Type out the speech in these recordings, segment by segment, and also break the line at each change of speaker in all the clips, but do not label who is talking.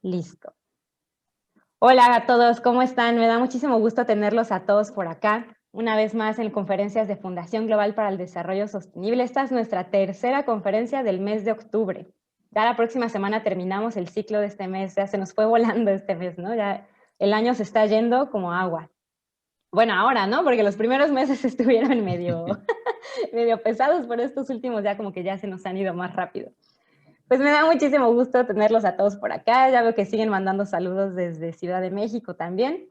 Listo. Hola a todos, ¿cómo están? Me da muchísimo gusto tenerlos a todos por acá, una vez más en conferencias de Fundación Global para el Desarrollo Sostenible. Esta es nuestra tercera conferencia del mes de octubre. Ya la próxima semana terminamos el ciclo de este mes, ya se nos fue volando este mes, ¿no? Ya el año se está yendo como agua. Bueno, ahora, ¿no? Porque los primeros meses estuvieron medio pesados, pero estos últimos ya como que ya se nos han ido más rápido. Pues me da muchísimo gusto tenerlos a todos por acá. Ya veo que siguen mandando saludos desde Ciudad de México también.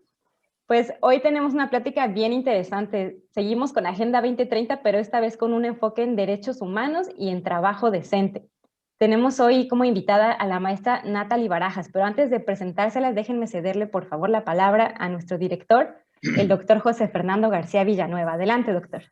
Pues hoy tenemos una plática bien interesante. Seguimos con Agenda 2030, pero esta vez con un enfoque en derechos humanos y en trabajo decente. Tenemos hoy como invitada a la maestra Natalie Barajas, pero antes de presentárselas, déjenme cederle por favor la palabra a nuestro director, el doctor José Fernando García Villanueva. Adelante, doctor.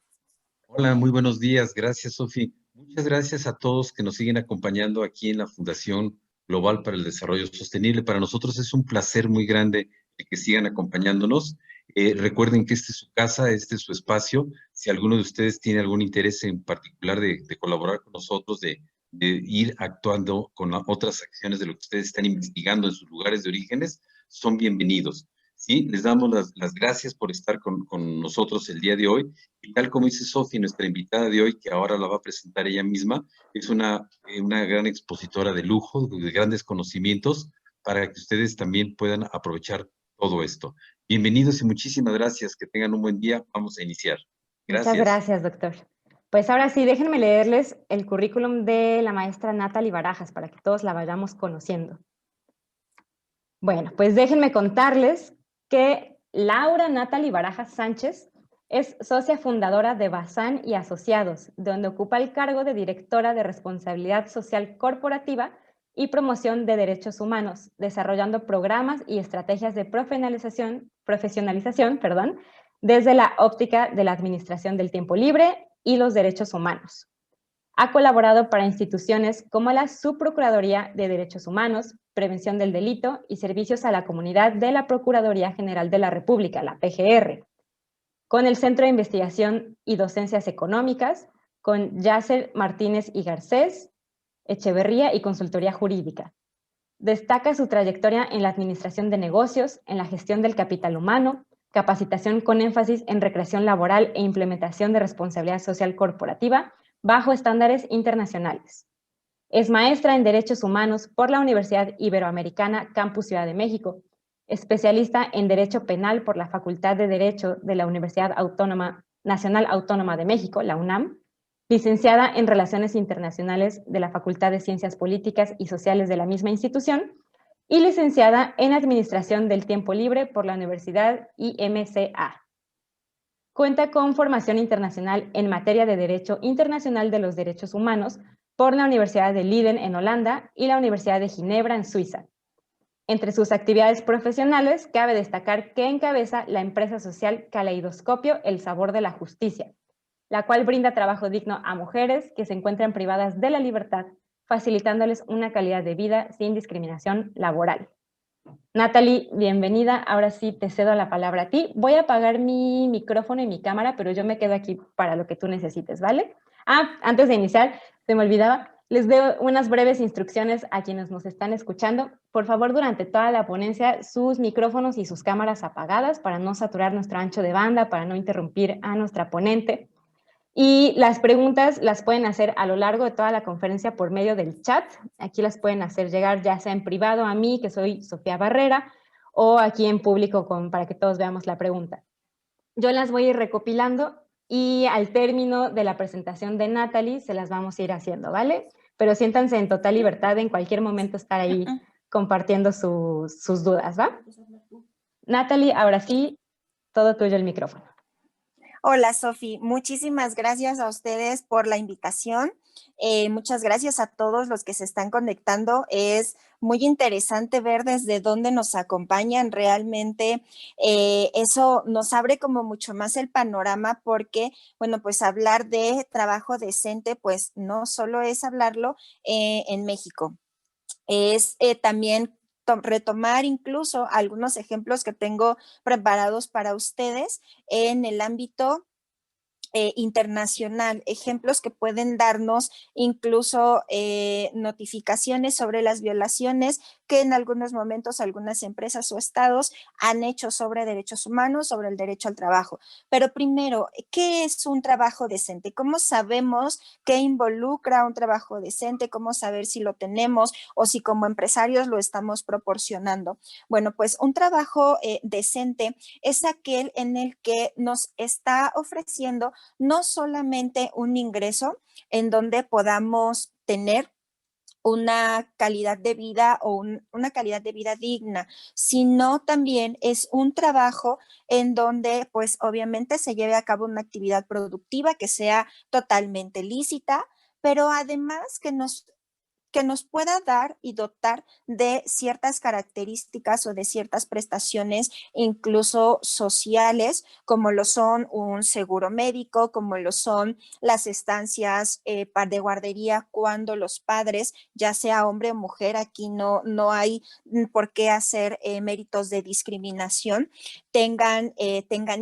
Hola, muy buenos días. Gracias, Sofi. Muchas gracias a todos que nos siguen acompañando aquí en la Fundación Global para el Desarrollo Sostenible. Para nosotros es un placer muy grande el que sigan acompañándonos. Recuerden que este es su casa, este es su espacio. Si alguno de ustedes tiene algún interés en particular de colaborar con nosotros, de ir actuando con otras acciones de lo que ustedes están investigando en sus lugares de orígenes, son bienvenidos. ¿Sí? Les damos las gracias por estar con nosotros el día de hoy. Y tal como dice Sofi, nuestra invitada de hoy, que ahora la va a presentar ella misma, es una gran expositora de lujo, de grandes conocimientos, para que ustedes también puedan aprovechar todo esto. Bienvenidos y muchísimas gracias. Que tengan un buen día. Vamos a iniciar.
Muchas
Gracias.
gracias, doctor. Pues ahora sí, déjenme leerles el currículum de la maestra Natalie Barajas para que todos la vayamos conociendo. Bueno, pues déjenme contarles que Laura Natalie Barajas Sánchez es socia fundadora de Bazán y Asociados, donde ocupa el cargo de directora de responsabilidad social corporativa y promoción de derechos humanos, desarrollando programas y estrategias de profesionalización, desde la óptica de la administración del tiempo libre y los derechos humanos. Ha colaborado para instituciones como la Subprocuraduría de Derechos Humanos, Prevención del Delito y Servicios a la Comunidad de la Procuraduría General de la República, la PGR, con el Centro de Investigación y Docencias Económicas, con Yasser Martínez y Garcés, Echeverría y Consultoría Jurídica. Destaca su trayectoria en la administración de negocios, en la gestión del capital humano, capacitación con énfasis en recreación laboral e implementación de responsabilidad social corporativa bajo estándares internacionales. Es maestra en Derechos Humanos por la Universidad Iberoamericana Campus Ciudad de México, especialista en Derecho Penal por la Facultad de Derecho de la Universidad Nacional Autónoma de México, la UNAM, licenciada en Relaciones Internacionales de la Facultad de Ciencias Políticas y Sociales de la misma institución y licenciada en Administración del Tiempo Libre por la Universidad IMCA. Cuenta con formación internacional en materia de Derecho Internacional de los Derechos Humanos por la Universidad de Leiden en Holanda y la Universidad de Ginebra en Suiza. Entre sus actividades profesionales, cabe destacar que encabeza la empresa social Caleidoscopio El Sabor de la Justicia, la cual brinda trabajo digno a mujeres que se encuentran privadas de la libertad, facilitándoles una calidad de vida sin discriminación laboral. Natalie, bienvenida. Ahora sí te cedo la palabra a ti. Voy a apagar mi micrófono y mi cámara, pero yo me quedo aquí para lo que tú necesites, ¿vale? Antes de iniciar, se me olvidaba, les doy unas breves instrucciones a quienes nos están escuchando. Por favor, durante toda la ponencia, sus micrófonos y sus cámaras apagadas para no saturar nuestro ancho de banda, para no interrumpir a nuestra ponente. Y las preguntas las pueden hacer a lo largo de toda la conferencia por medio del chat. Aquí las pueden hacer llegar ya sea en privado a mí, que soy Sofía Barrera, o aquí en público para que todos veamos la pregunta. Yo las voy a ir recopilando y al término de la presentación de Natalie se las vamos a ir haciendo, ¿vale? Pero siéntanse en total libertad de en cualquier momento estar ahí compartiendo sus dudas, ¿va? Natalie, ahora sí, todo tuyo el micrófono.
Hola, Sofi. Muchísimas gracias a ustedes por la invitación. Muchas gracias a todos los que se están conectando. Es muy interesante ver desde dónde nos acompañan. Realmente eso nos abre como mucho más el panorama porque, bueno, pues hablar de trabajo decente, pues no solo es hablarlo en México. Es también retomar incluso algunos ejemplos que tengo preparados para ustedes en el ámbito internacional, ejemplos que pueden darnos incluso notificaciones sobre las violaciones que en algunos momentos algunas empresas o estados han hecho sobre derechos humanos, sobre el derecho al trabajo. Pero primero, ¿qué es un trabajo decente? ¿Cómo sabemos qué involucra un trabajo decente? ¿Cómo saber si lo tenemos o si como empresarios lo estamos proporcionando? Bueno, pues un trabajo decente es aquel en el que nos está ofreciendo no solamente un ingreso en donde podamos tener una calidad de vida o una calidad de vida digna, sino también es un trabajo en donde pues obviamente se lleve a cabo una actividad productiva que sea totalmente lícita, pero además que nos pueda dar y dotar de ciertas características o de ciertas prestaciones, incluso sociales, como lo son un seguro médico, como lo son las estancias de guardería cuando los padres, ya sea hombre o mujer, aquí no hay por qué hacer méritos de discriminación, tengan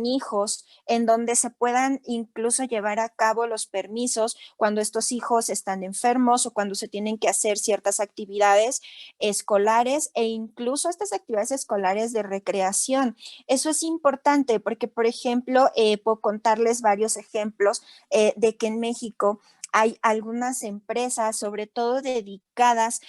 hijos, en donde se puedan incluso llevar a cabo los permisos cuando estos hijos están enfermos o cuando se tienen que hacer ciertas actividades escolares e incluso estas actividades escolares de recreación. Eso es importante porque, por ejemplo, puedo contarles varios ejemplos de que en México hay algunas empresas, sobre todo dedicadas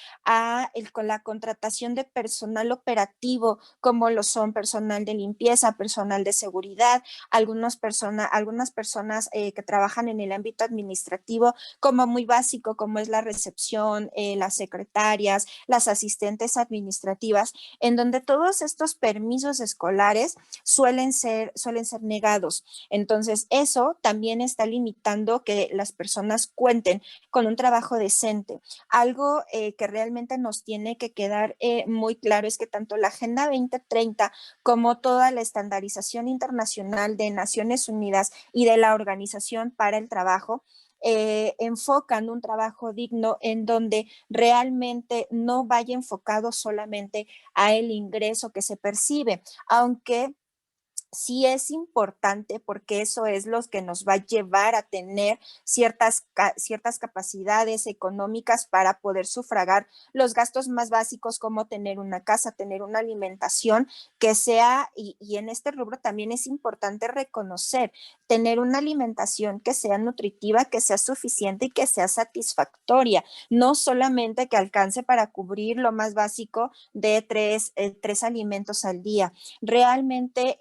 con la contratación de personal operativo, como lo son personal de limpieza, personal de seguridad, algunas personas que trabajan en el ámbito administrativo, como muy básico, como es la recepción, las secretarias, las asistentes administrativas, en donde todos estos permisos escolares suelen ser negados. Entonces, eso también está limitando que las personas cuenten con un trabajo decente. Algo que realmente nos tiene que quedar muy claro es que tanto la Agenda 2030 como toda la estandarización internacional de Naciones Unidas y de la Organización para el Trabajo enfocan un trabajo digno en donde realmente no vaya enfocado solamente a el ingreso que se percibe, aunque sí es importante porque eso es lo que nos va a llevar a tener ciertas capacidades económicas para poder sufragar los gastos más básicos como tener una casa, tener una alimentación que sea, y en este rubro también es importante reconocer, tener una alimentación que sea nutritiva, que sea suficiente y que sea satisfactoria, no solamente que alcance para cubrir lo más básico de tres alimentos al día. Realmente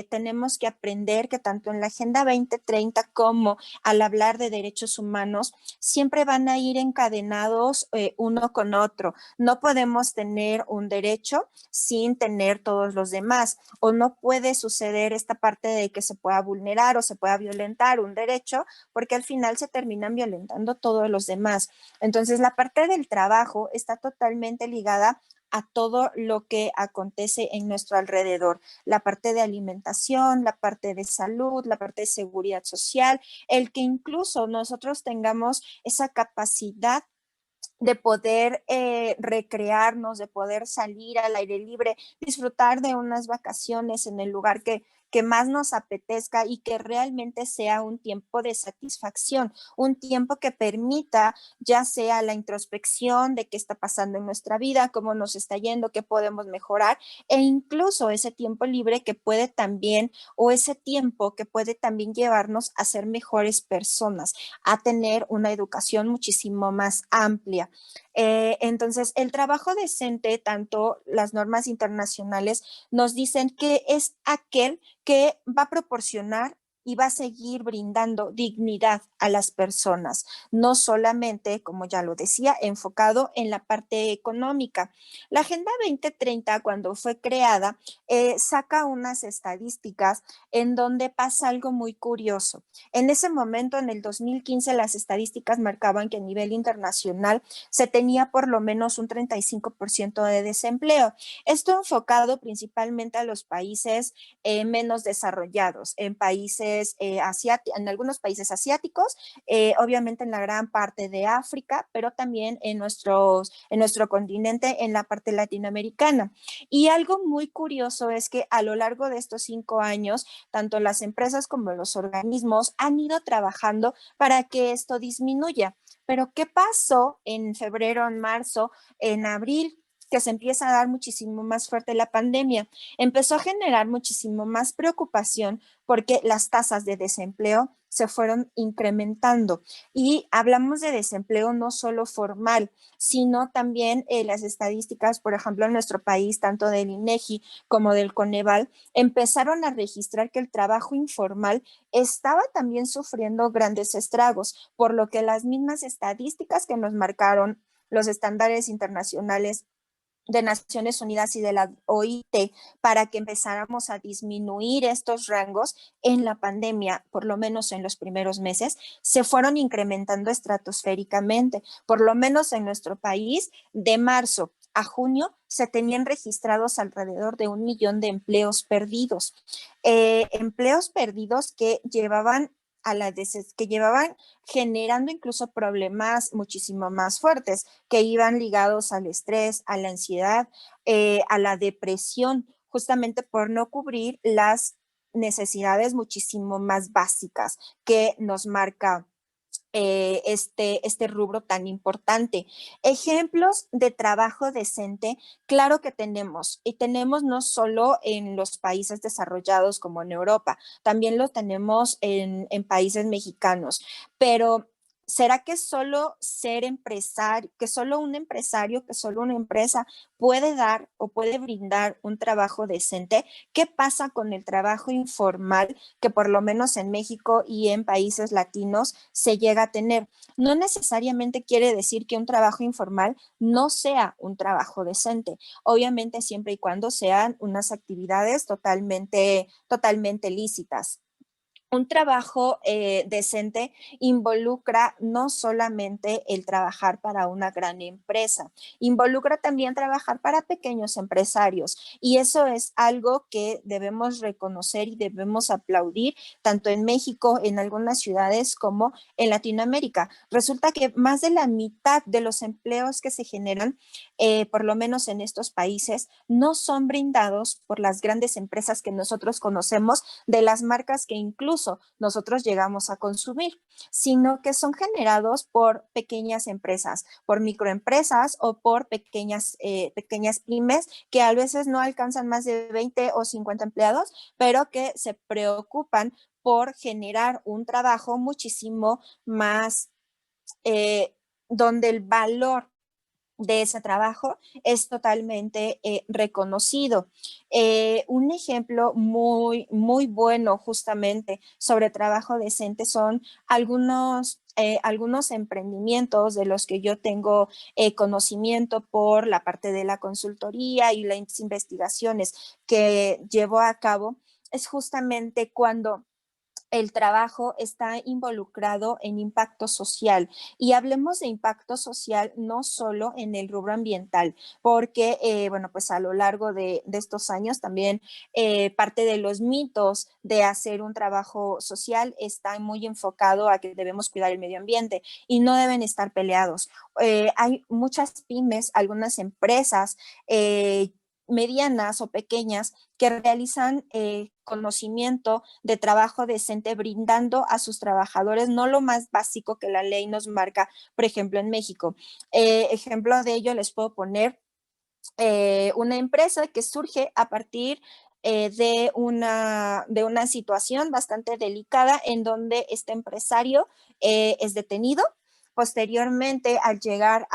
tenemos que aprender que tanto en la Agenda 2030 como al hablar de derechos humanos, siempre van a ir encadenados uno con otro. No podemos tener un derecho sin tener todos los demás, o no puede suceder esta parte de que se pueda vulnerar o se pueda violentar un derecho, porque al final se terminan violentando todos los demás. Entonces, la parte del trabajo está totalmente ligada a todo lo que acontece en nuestro alrededor, la parte de alimentación, la parte de salud, la parte de seguridad social, el que incluso nosotros tengamos esa capacidad de poder recrearnos, de poder salir al aire libre, disfrutar de unas vacaciones en el lugar que más nos apetezca y que realmente sea un tiempo de satisfacción, un tiempo que permita ya sea la introspección de qué está pasando en nuestra vida, cómo nos está yendo, qué podemos mejorar, e incluso ese tiempo libre que puede también, o ese tiempo que puede también llevarnos a ser mejores personas, a tener una educación muchísimo más amplia. Entonces, el trabajo decente, tanto las normas internacionales nos dicen que es aquel que va a proporcionar y va a seguir brindando dignidad a las personas, no solamente, como ya lo decía, enfocado en la parte económica. La Agenda 2030, cuando fue creada, saca unas estadísticas en donde pasa algo muy curioso. En ese momento, en el 2015, las estadísticas marcaban que a nivel internacional se tenía por lo menos un 35% de desempleo. Esto enfocado principalmente a los países menos desarrollados, en países en algunos países asiáticos, obviamente en la gran parte de África, pero también en nuestro continente, en la parte latinoamericana. Y algo muy curioso es que a lo largo de estos 5 años, tanto las empresas como los organismos han ido trabajando para que esto disminuya. Pero ¿qué pasó en febrero, en marzo, en abril? Que se empieza a dar muchísimo más fuerte la pandemia, empezó a generar muchísimo más preocupación porque las tasas de desempleo se fueron incrementando. Y hablamos de desempleo no solo formal, sino también las estadísticas, por ejemplo, en nuestro país, tanto del INEGI como del Coneval, empezaron a registrar que el trabajo informal estaba también sufriendo grandes estragos, por lo que las mismas estadísticas que nos marcaron los estándares internacionales de Naciones Unidas y de la OIT para que empezáramos a disminuir estos rangos en la pandemia, por lo menos en los primeros meses, se fueron incrementando estratosféricamente. Por lo menos en nuestro país, de marzo a junio se tenían registrados alrededor de 1 millón de empleos perdidos. Empleos perdidos que llevaban generando incluso problemas muchísimo más fuertes que iban ligados al estrés, a la ansiedad, a la depresión, justamente por no cubrir las necesidades muchísimo más básicas que nos marca este rubro tan importante. Ejemplos de trabajo decente, claro que tenemos, y tenemos no solo en los países desarrollados como en Europa, también lo tenemos en países mexicanos, pero ¿será que solo ser empresario, que solo un empresario, que solo una empresa puede dar o puede brindar un trabajo decente? ¿Qué pasa con el trabajo informal que por lo menos en México y en países latinos se llega a tener? No necesariamente quiere decir que un trabajo informal no sea un trabajo decente, obviamente siempre y cuando sean unas actividades totalmente lícitas. Un trabajo decente involucra no solamente el trabajar para una gran empresa, involucra también trabajar para pequeños empresarios, y eso es algo que debemos reconocer y debemos aplaudir tanto en México, en algunas ciudades, como en Latinoamérica. Resulta que más de la mitad de los empleos que se generan, por lo menos en estos países, no son brindados por las grandes empresas que nosotros conocemos, de las marcas que incluso nosotros llegamos a consumir, sino que son generados por pequeñas empresas, por microempresas o por pequeñas pymes que a veces no alcanzan más de 20 o 50 empleados, pero que se preocupan por generar un trabajo muchísimo más donde el valor de ese trabajo es totalmente reconocido. Un ejemplo muy bueno justamente sobre trabajo decente son algunos emprendimientos de los que yo tengo conocimiento por la parte de la consultoría y las investigaciones que llevo a cabo. Es justamente cuando el trabajo está involucrado en impacto social, y hablemos de impacto social no solo en el rubro ambiental, porque, bueno, pues a lo largo de estos años también parte de los mitos de hacer un trabajo social está muy enfocado a que debemos cuidar el medio ambiente y no deben estar peleados. Hay muchas pymes, algunas empresas medianas o pequeñas que realizan conocimiento de trabajo decente, brindando a sus trabajadores no lo más básico que la ley nos marca, por ejemplo, en México. Ejemplo de ello les puedo poner una empresa que surge a partir de una situación bastante delicada en donde este empresario es detenido. Posteriormente, al llegar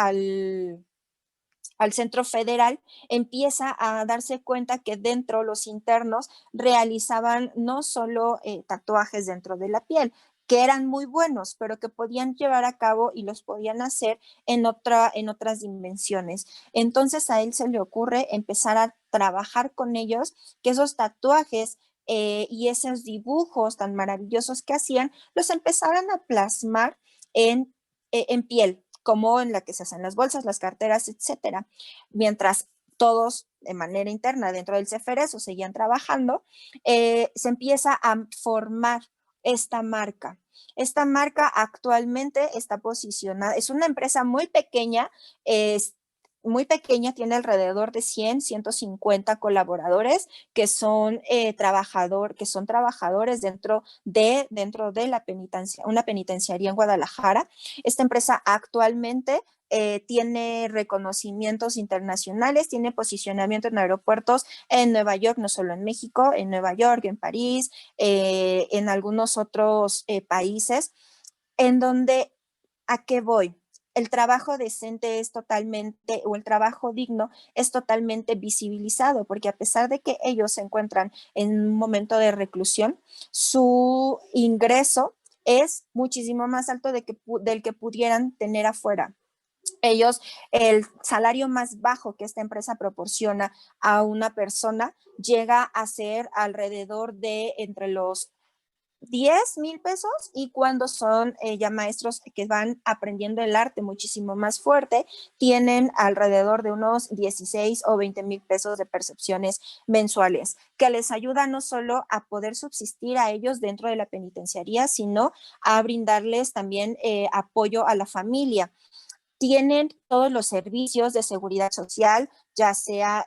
al centro federal, empieza a darse cuenta que dentro los internos realizaban no solo tatuajes dentro de la piel, que eran muy buenos, pero que podían llevar a cabo y los podían hacer en otras dimensiones. Entonces a él se le ocurre empezar a trabajar con ellos, que esos tatuajes y esos dibujos tan maravillosos que hacían, los empezaran a plasmar en piel, como en la que se hacen las bolsas, las carteras, etcétera. Mientras todos de manera interna dentro del CEFERESO seguían trabajando, se empieza a formar esta marca. Esta marca actualmente está posicionada, es una empresa muy pequeña, tiene alrededor de 100, 150 colaboradores que son, trabajadores dentro de una penitenciaría en Guadalajara. Esta empresa actualmente tiene reconocimientos internacionales, tiene posicionamiento en aeropuertos en Nueva York, no solo en México, en Nueva York, en París, en algunos otros países, en donde, ¿a qué voy? El trabajo decente es totalmente, o el trabajo digno es totalmente visibilizado, porque a pesar de que ellos se encuentran en un momento de reclusión, su ingreso es muchísimo más alto del que pudieran tener afuera. Ellos, el salario más bajo que esta empresa proporciona a una persona llega a ser alrededor de entre los 10,000 pesos, y cuando son ya maestros que van aprendiendo el arte muchísimo más fuerte, tienen alrededor de unos 16 o 20,000 pesos de percepciones mensuales, que les ayuda no solo a poder subsistir a ellos dentro de la penitenciaría, sino a brindarles también apoyo a la familia. Tienen todos los servicios de seguridad social, ya sea,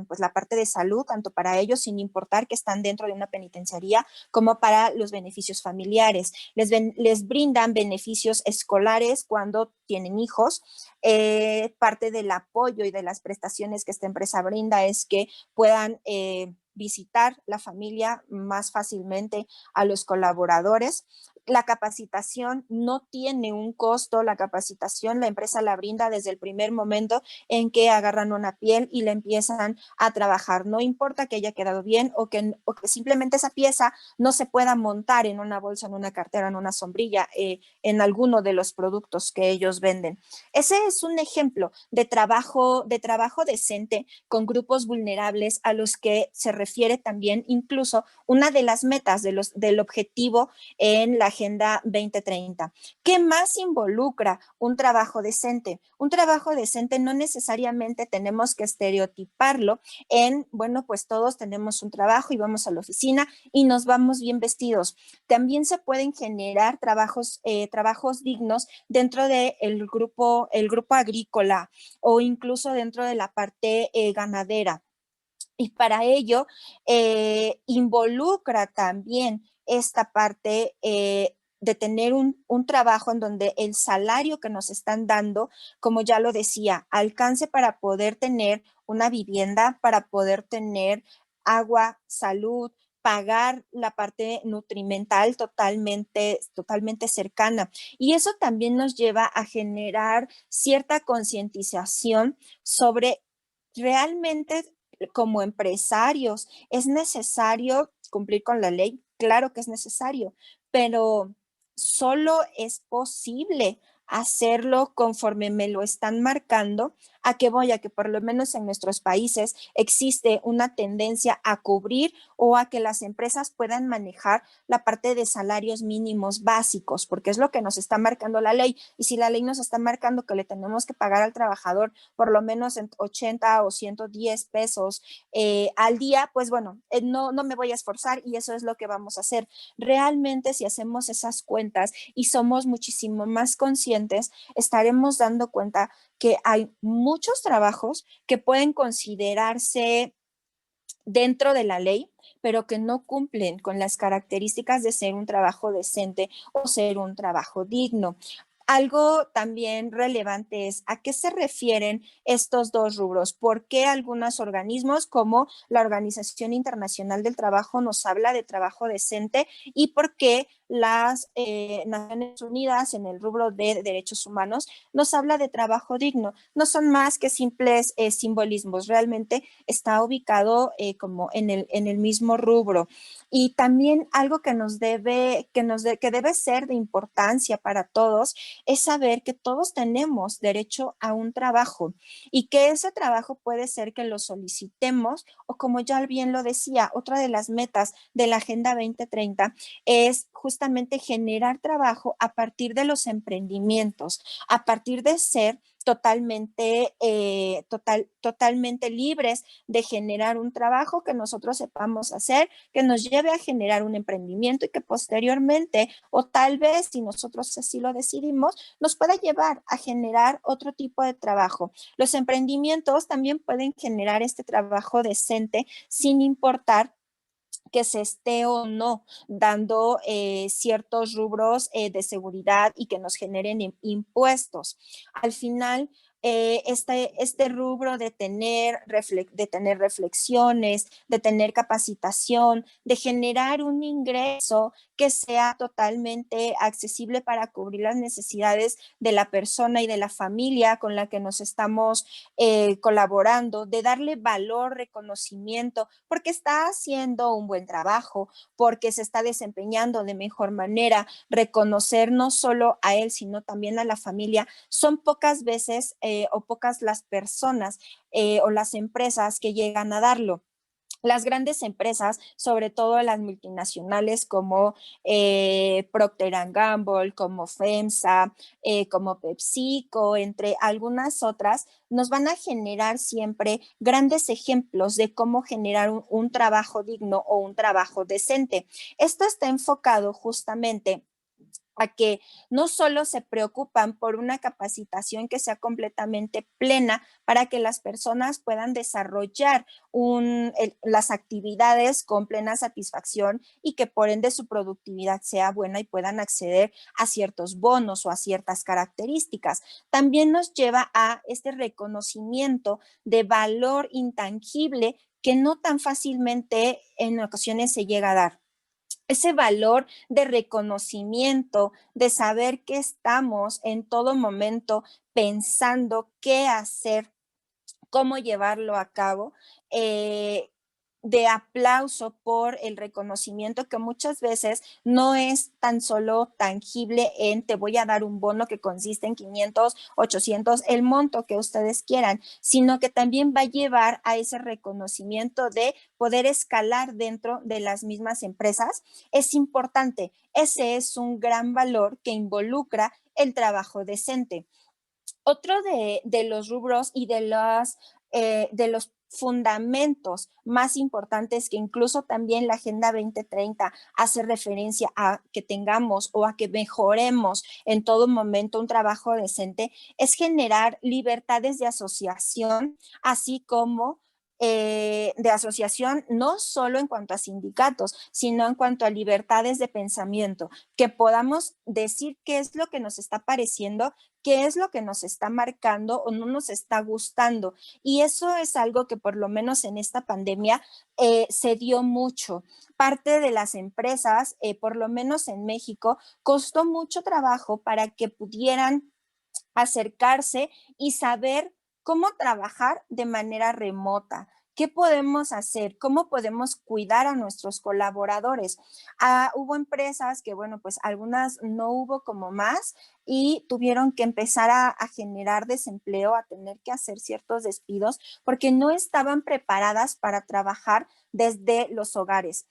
pues la parte de salud, tanto para ellos, sin importar que están dentro de una penitenciaría, como para los beneficios familiares. Les brindan beneficios escolares cuando tienen hijos. Parte del apoyo y de las prestaciones que esta empresa brinda es que puedan visitar la familia más fácilmente a los colaboradores. La capacitación no tiene un costo, la capacitación la empresa la brinda desde el primer momento en que agarran una piel y la empiezan a trabajar. No importa que haya quedado bien o que simplemente esa pieza no se pueda montar en una bolsa, en una cartera, en una sombrilla, en alguno de los productos que ellos venden. Ese es un ejemplo de trabajo decente con grupos vulnerables a los que se refiere también incluso una de las metas del objetivo en la Agenda 2030. ¿Qué más involucra un trabajo decente? Un trabajo decente no necesariamente tenemos que estereotiparlo en, bueno, pues todos tenemos un trabajo y vamos a la oficina y nos vamos bien vestidos. También se pueden generar trabajos dignos dentro del grupo agrícola, o incluso dentro de la parte ganadera. Y para ello involucra también esta parte de tener un trabajo en donde el salario que nos están dando, como ya lo decía, alcance para poder tener una vivienda, para poder tener agua, salud, pagar la parte nutrimental totalmente cercana. Y eso también nos lleva a generar cierta concientización sobre realmente, como empresarios, ¿es necesario cumplir con la ley? Claro que es necesario, pero solo es posible hacerlo conforme me lo están marcando. ¿A qué voy? A que por lo menos en nuestros países existe una tendencia a cubrir, o a que las empresas puedan manejar la parte de salarios mínimos básicos, porque es lo que nos está marcando la ley. Y si la ley nos está marcando que le tenemos que pagar al trabajador por lo menos en 80 o 110 pesos al día, pues bueno, no me voy a esforzar, y eso es lo que vamos a hacer. Realmente, si hacemos esas cuentas y somos muchísimo más conscientes, estaremos dando cuenta que hay muchos trabajos que pueden considerarse dentro de la ley, pero que no cumplen con las características de ser un trabajo decente o ser un trabajo digno. Algo también relevante es a qué se refieren estos dos rubros. ¿Por qué algunos organismos como la Organización Internacional del Trabajo nos habla de trabajo decente, y por qué las Naciones Unidas en el rubro de derechos humanos nos habla de trabajo digno? No son más que simples simbolismos, realmente está ubicado como en el mismo rubro. Y también algo que debe ser de importancia para todos es saber que todos tenemos derecho a un trabajo, y que ese trabajo puede ser que lo solicitemos, o como ya bien lo decía, otra de las metas de la Agenda 2030 es justamente generar trabajo a partir de los emprendimientos, a partir de ser totalmente libres de generar un trabajo que nosotros sepamos hacer, que nos lleve a generar un emprendimiento y que posteriormente, o tal vez si nosotros así lo decidimos, nos pueda llevar a generar otro tipo de trabajo. Los emprendimientos también pueden generar este trabajo decente sin importar que se esté o no dando ciertos rubros de seguridad y que nos generen impuestos. Al final, este rubro de tener reflexiones, de tener capacitación, de generar un ingreso que sea totalmente accesible para cubrir las necesidades de la persona y de la familia con la que nos estamos colaborando, de darle valor, reconocimiento, porque está haciendo un buen trabajo, porque se está desempeñando de mejor manera, reconocer no solo a él, sino también a la familia. Son pocas veces o pocas las personas o las empresas que llegan a darlo. Las grandes empresas, sobre todo las multinacionales como Procter & Gamble, como FEMSA, como PepsiCo, entre algunas otras, nos van a generar siempre grandes ejemplos de cómo generar un trabajo digno o un trabajo decente. Esto está enfocado justamente a que no solo se preocupan por una capacitación que sea completamente plena para que las personas puedan desarrollar las actividades con plena satisfacción y que por ende su productividad sea buena y puedan acceder a ciertos bonos o a ciertas características. También nos lleva a este reconocimiento de valor intangible que no tan fácilmente en ocasiones se llega a dar. Ese valor de reconocimiento, de saber que estamos en todo momento pensando qué hacer, cómo llevarlo a cabo, de aplauso por el reconocimiento que muchas veces no es tan solo tangible en te voy a dar un bono que consiste en 500, 800, el monto que ustedes quieran, sino que también va a llevar a ese reconocimiento de poder escalar dentro de las mismas empresas. Es importante, ese es un gran valor que involucra el trabajo decente. Otro de los rubros y de los fundamentos más importantes que incluso también la Agenda 2030 hace referencia a que tengamos o a que mejoremos en todo momento un trabajo decente, es generar libertades de asociación, así como de asociación, no solo en cuanto a sindicatos, sino en cuanto a libertades de pensamiento, que podamos decir qué es lo que nos está pareciendo, qué es lo que nos está marcando o no nos está gustando. Y eso es algo que por lo menos en esta pandemia se dio mucho. Parte de las empresas, por lo menos en México, costó mucho trabajo para que pudieran acercarse y saber cómo trabajar de manera remota. ¿Qué podemos hacer? ¿Cómo podemos cuidar a nuestros colaboradores? Hubo empresas que, bueno, pues algunas no hubo como más y tuvieron que empezar a generar desempleo, a tener que hacer ciertos despidos porque no estaban preparadas para trabajar desde los hogares.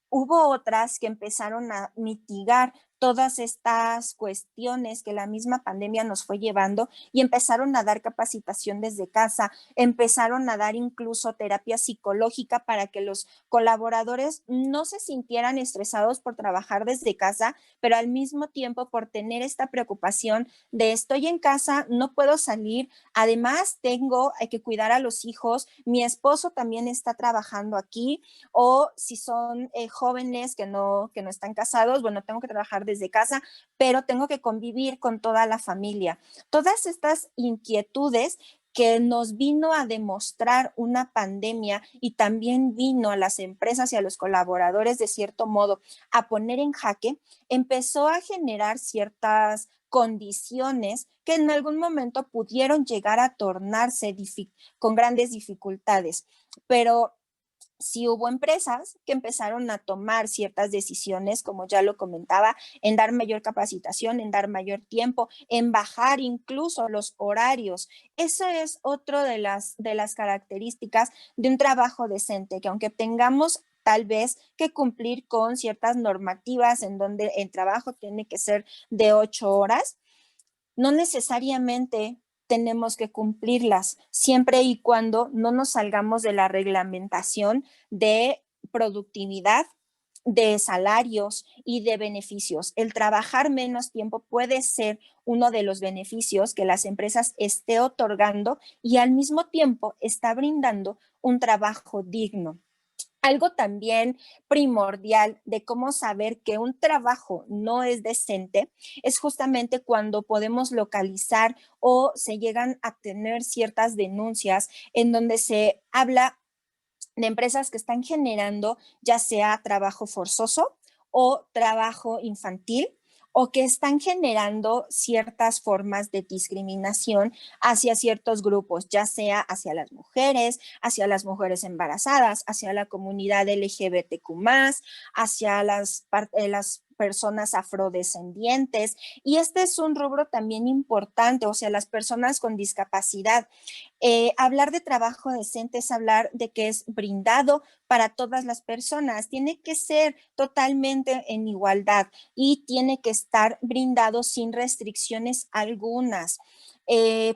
Hubo otras que empezaron a mitigar todas estas cuestiones que la misma pandemia nos fue llevando y empezaron a dar capacitación desde casa, empezaron a dar incluso terapia psicológica para que los colaboradores no se sintieran estresados por trabajar desde casa, pero al mismo tiempo por tener esta preocupación de estoy en casa, no puedo salir, además hay que cuidar a los hijos, mi esposo también está trabajando aquí, o si son jóvenes que no están casados, bueno, tengo que trabajar desde casa, pero tengo que convivir con toda la familia. Todas estas inquietudes que nos vino a demostrar una pandemia y también vino a las empresas y a los colaboradores de cierto modo a poner en jaque, empezó a generar ciertas condiciones que en algún momento pudieron llegar a tornarse con grandes dificultades, pero sí hubo empresas que empezaron a tomar ciertas decisiones, como ya lo comentaba, en dar mayor capacitación, en dar mayor tiempo, en bajar incluso los horarios. Eso es otro de las características de un trabajo decente, que aunque tengamos tal vez que cumplir con ciertas normativas en donde el trabajo tiene que ser de 8 horas, no necesariamente tenemos que cumplirlas, siempre y cuando no nos salgamos de la reglamentación de productividad, de salarios y de beneficios. El trabajar menos tiempo puede ser uno de los beneficios que las empresas esté otorgando y al mismo tiempo está brindando un trabajo digno. Algo también primordial de cómo saber que un trabajo no es decente es justamente cuando podemos localizar o se llegan a tener ciertas denuncias en donde se habla de empresas que están generando ya sea trabajo forzoso o trabajo infantil o que están generando ciertas formas de discriminación hacia ciertos grupos, ya sea hacia las mujeres embarazadas, hacia la comunidad LGBTQ+, hacia las personas afrodescendientes. Y este es un rubro también importante, o sea, las personas con discapacidad. Hablar de trabajo decente es hablar de que es brindado para todas las personas, tiene que ser totalmente en igualdad y tiene que estar brindado sin restricciones algunas.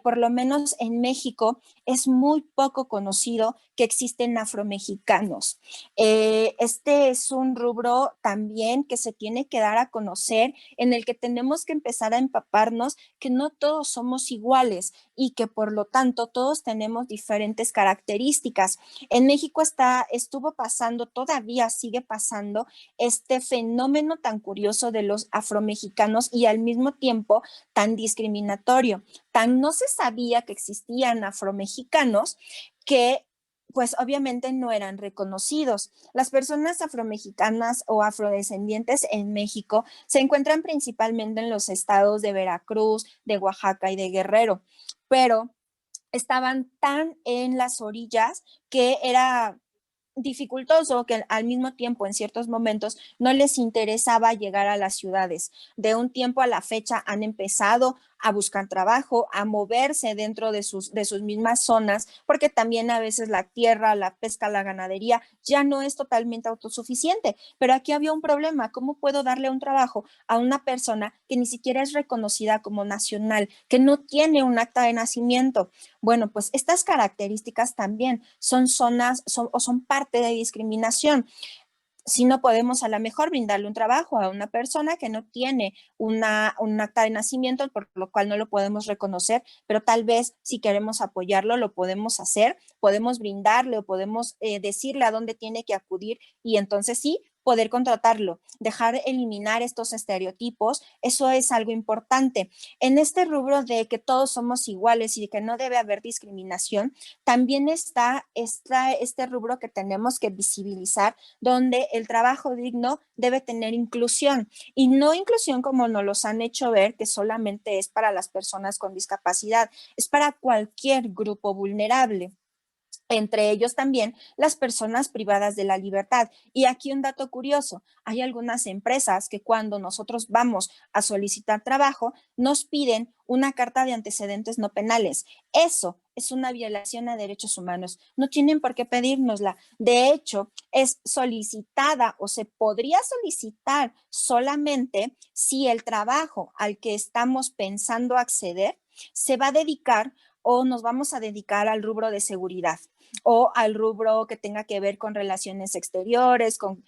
Por lo menos en México es muy poco conocido que existen afromexicanos. Este es un rubro también que se tiene que dar a conocer, en el que tenemos que empezar a empaparnos que no todos somos iguales y que por lo tanto todos tenemos diferentes características. En México estuvo pasando, todavía sigue pasando este fenómeno tan curioso de los afromexicanos y al mismo tiempo tan discriminatorio. Tan no se sabía que existían afromexicanos que pues obviamente no eran reconocidos. Las personas afromexicanas o afrodescendientes en México se encuentran principalmente en los estados de Veracruz, de Oaxaca y de Guerrero, pero estaban tan en las orillas que era dificultoso, que al mismo tiempo en ciertos momentos no les interesaba llegar a las ciudades. De un tiempo a la fecha han empezado a buscar trabajo, a moverse dentro de sus mismas zonas, porque también a veces la tierra, la pesca, la ganadería ya no es totalmente autosuficiente. Pero aquí había un problema: ¿cómo puedo darle un trabajo a una persona que ni siquiera es reconocida como nacional, que no tiene un acta de nacimiento? Bueno, pues estas características también son parte de discriminación. Si no podemos a lo mejor brindarle un trabajo a una persona que no tiene un acta de nacimiento, por lo cual no lo podemos reconocer, pero tal vez si queremos apoyarlo, lo podemos hacer, podemos brindarle o podemos decirle a dónde tiene que acudir y entonces sí, poder contratarlo, dejar eliminar estos estereotipos, eso es algo importante. En este rubro de que todos somos iguales y de que no debe haber discriminación, también está este rubro que tenemos que visibilizar, donde el trabajo digno debe tener inclusión y no inclusión como nos los han hecho ver, que solamente es para las personas con discapacidad, es para cualquier grupo vulnerable. Entre ellos también las personas privadas de la libertad. Y aquí un dato curioso: hay algunas empresas que cuando nosotros vamos a solicitar trabajo nos piden una carta de antecedentes no penales. Eso es una violación a derechos humanos. No tienen por qué pedírnosla. De hecho, es solicitada o se podría solicitar solamente si el trabajo al que estamos pensando acceder se va a dedicar o nos vamos a dedicar al rubro de seguridad o al rubro que tenga que ver con relaciones exteriores, con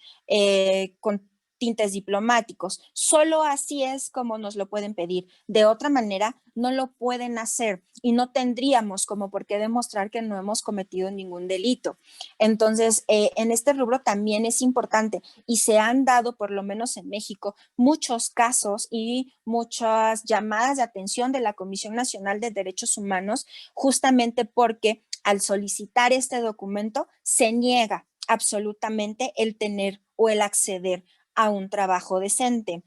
tintes diplomáticos. Solo así es como nos lo pueden pedir. De otra manera, no lo pueden hacer y no tendríamos como por qué demostrar que no hemos cometido ningún delito. Entonces, en este rubro también es importante y se han dado, por lo menos en México, muchos casos y muchas llamadas de atención de la Comisión Nacional de Derechos Humanos, justamente porque al solicitar este documento se niega absolutamente el tener o el acceder a un trabajo decente.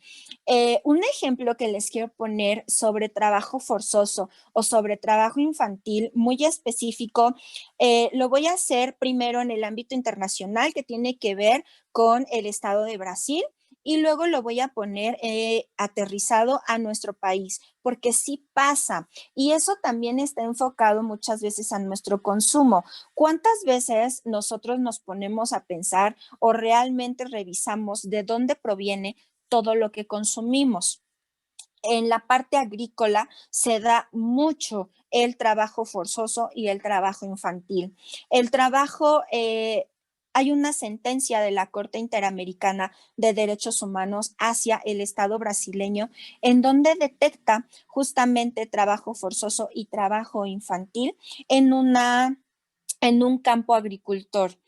Un ejemplo que les quiero poner sobre trabajo forzoso o sobre trabajo infantil muy específico, lo voy a hacer primero en el ámbito internacional, que tiene que ver con el estado de Brasil, y luego lo voy a poner aterrizado a nuestro país, porque sí pasa. Y eso también está enfocado muchas veces a nuestro consumo. ¿Cuántas veces nosotros nos ponemos a pensar o realmente revisamos de dónde proviene todo lo que consumimos? en la parte agrícola se da mucho el trabajo forzoso y el trabajo infantil. El trabajo, hay una sentencia de la Corte Interamericana de Derechos Humanos hacia el Estado brasileño en donde detecta justamente trabajo forzoso y trabajo infantil en un campo agricultor.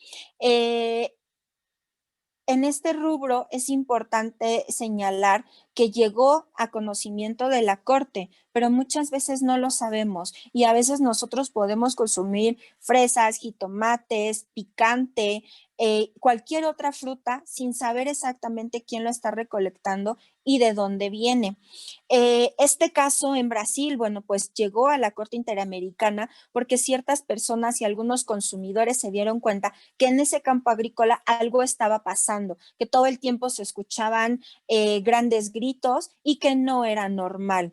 En este rubro es importante señalar que llegó a conocimiento de la Corte, pero muchas veces no lo sabemos y a veces nosotros podemos consumir fresas, jitomates, picante, cualquier otra fruta sin saber exactamente quién lo está recolectando y de dónde viene. Este caso en Brasil, bueno, pues llegó a la Corte Interamericana porque ciertas personas y algunos consumidores se dieron cuenta que en ese campo agrícola algo estaba pasando, que todo el tiempo se escuchaban grandes gritos y que no era normal.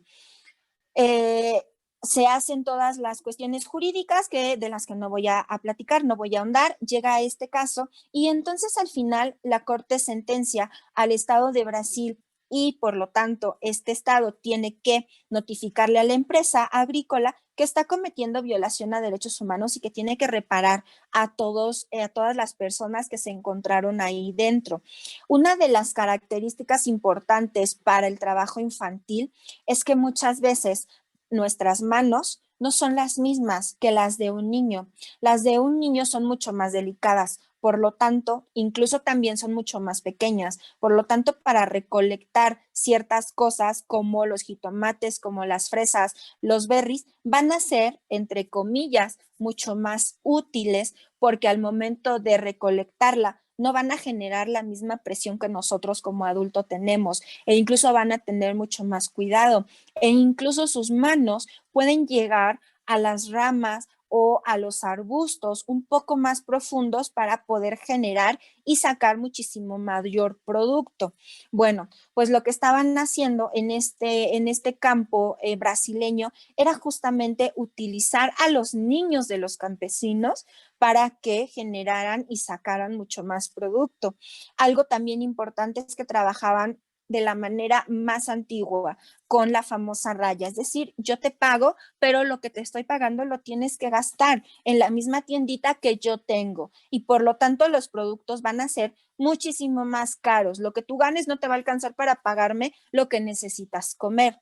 Se hacen todas las cuestiones jurídicas de las que no voy a platicar, no voy a ahondar, llega a este caso y entonces al final la Corte sentencia al Estado de Brasil y por lo tanto este Estado tiene que notificarle a la empresa agrícola que está cometiendo violación a derechos humanos y que tiene que reparar a todas las personas que se encontraron ahí dentro. Una de las características importantes para el trabajo infantil es que muchas veces nuestras manos no son las mismas que las de un niño. Las de un niño son mucho más delicadas, por lo tanto, incluso también son mucho más pequeñas. Por lo tanto, para recolectar ciertas cosas como los jitomates, como las fresas, los berries, van a ser, entre comillas, mucho más útiles porque al momento de recolectarla no van a generar la misma presión que nosotros como adulto tenemos e incluso van a tener mucho más cuidado e incluso sus manos pueden llegar a las ramas o a los arbustos un poco más profundos para poder generar y sacar muchísimo mayor producto. Bueno, pues lo que estaban haciendo en este campo brasileño era justamente utilizar a los niños de los campesinos para que generaran y sacaran mucho más producto. Algo también importante es que trabajaban de la manera más antigua, con la famosa raya, es decir, yo te pago, pero lo que te estoy pagando lo tienes que gastar en la misma tiendita que yo tengo y por lo tanto los productos van a ser muchísimo más caros. Lo que tú ganes no te va a alcanzar para pagarme lo que necesitas comer.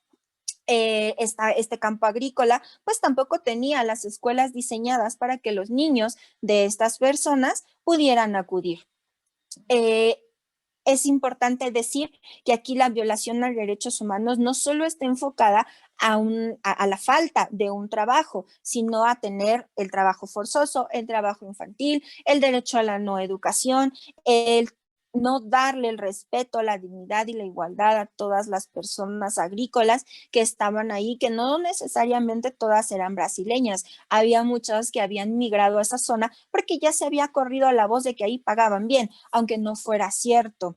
Este campo agrícola, pues tampoco tenía las escuelas diseñadas para que los niños de estas personas pudieran acudir. Es importante decir que aquí la violación a los derechos humanos no solo está enfocada a la falta de un trabajo, sino a tener el trabajo forzoso, el trabajo infantil, el derecho a la no educación, el no darle el respeto, la dignidad y la igualdad a todas las personas agrícolas que estaban ahí, que no necesariamente todas eran brasileñas. Había muchas que habían migrado a esa zona porque ya se había corrido la voz de que ahí pagaban bien, aunque no fuera cierto.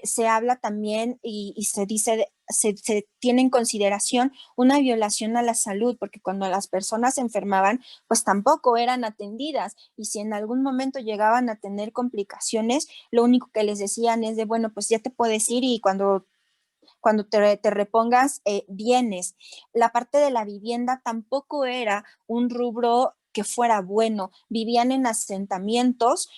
Se habla también y se dice, se tiene en consideración una violación a la salud, porque cuando las personas se enfermaban, pues tampoco eran atendidas y si en algún momento llegaban a tener complicaciones, lo único que les decían es de, bueno, pues ya te puedes ir y cuando te repongas, vienes. La parte de la vivienda tampoco era un rubro que fuera bueno. Vivían en asentamientos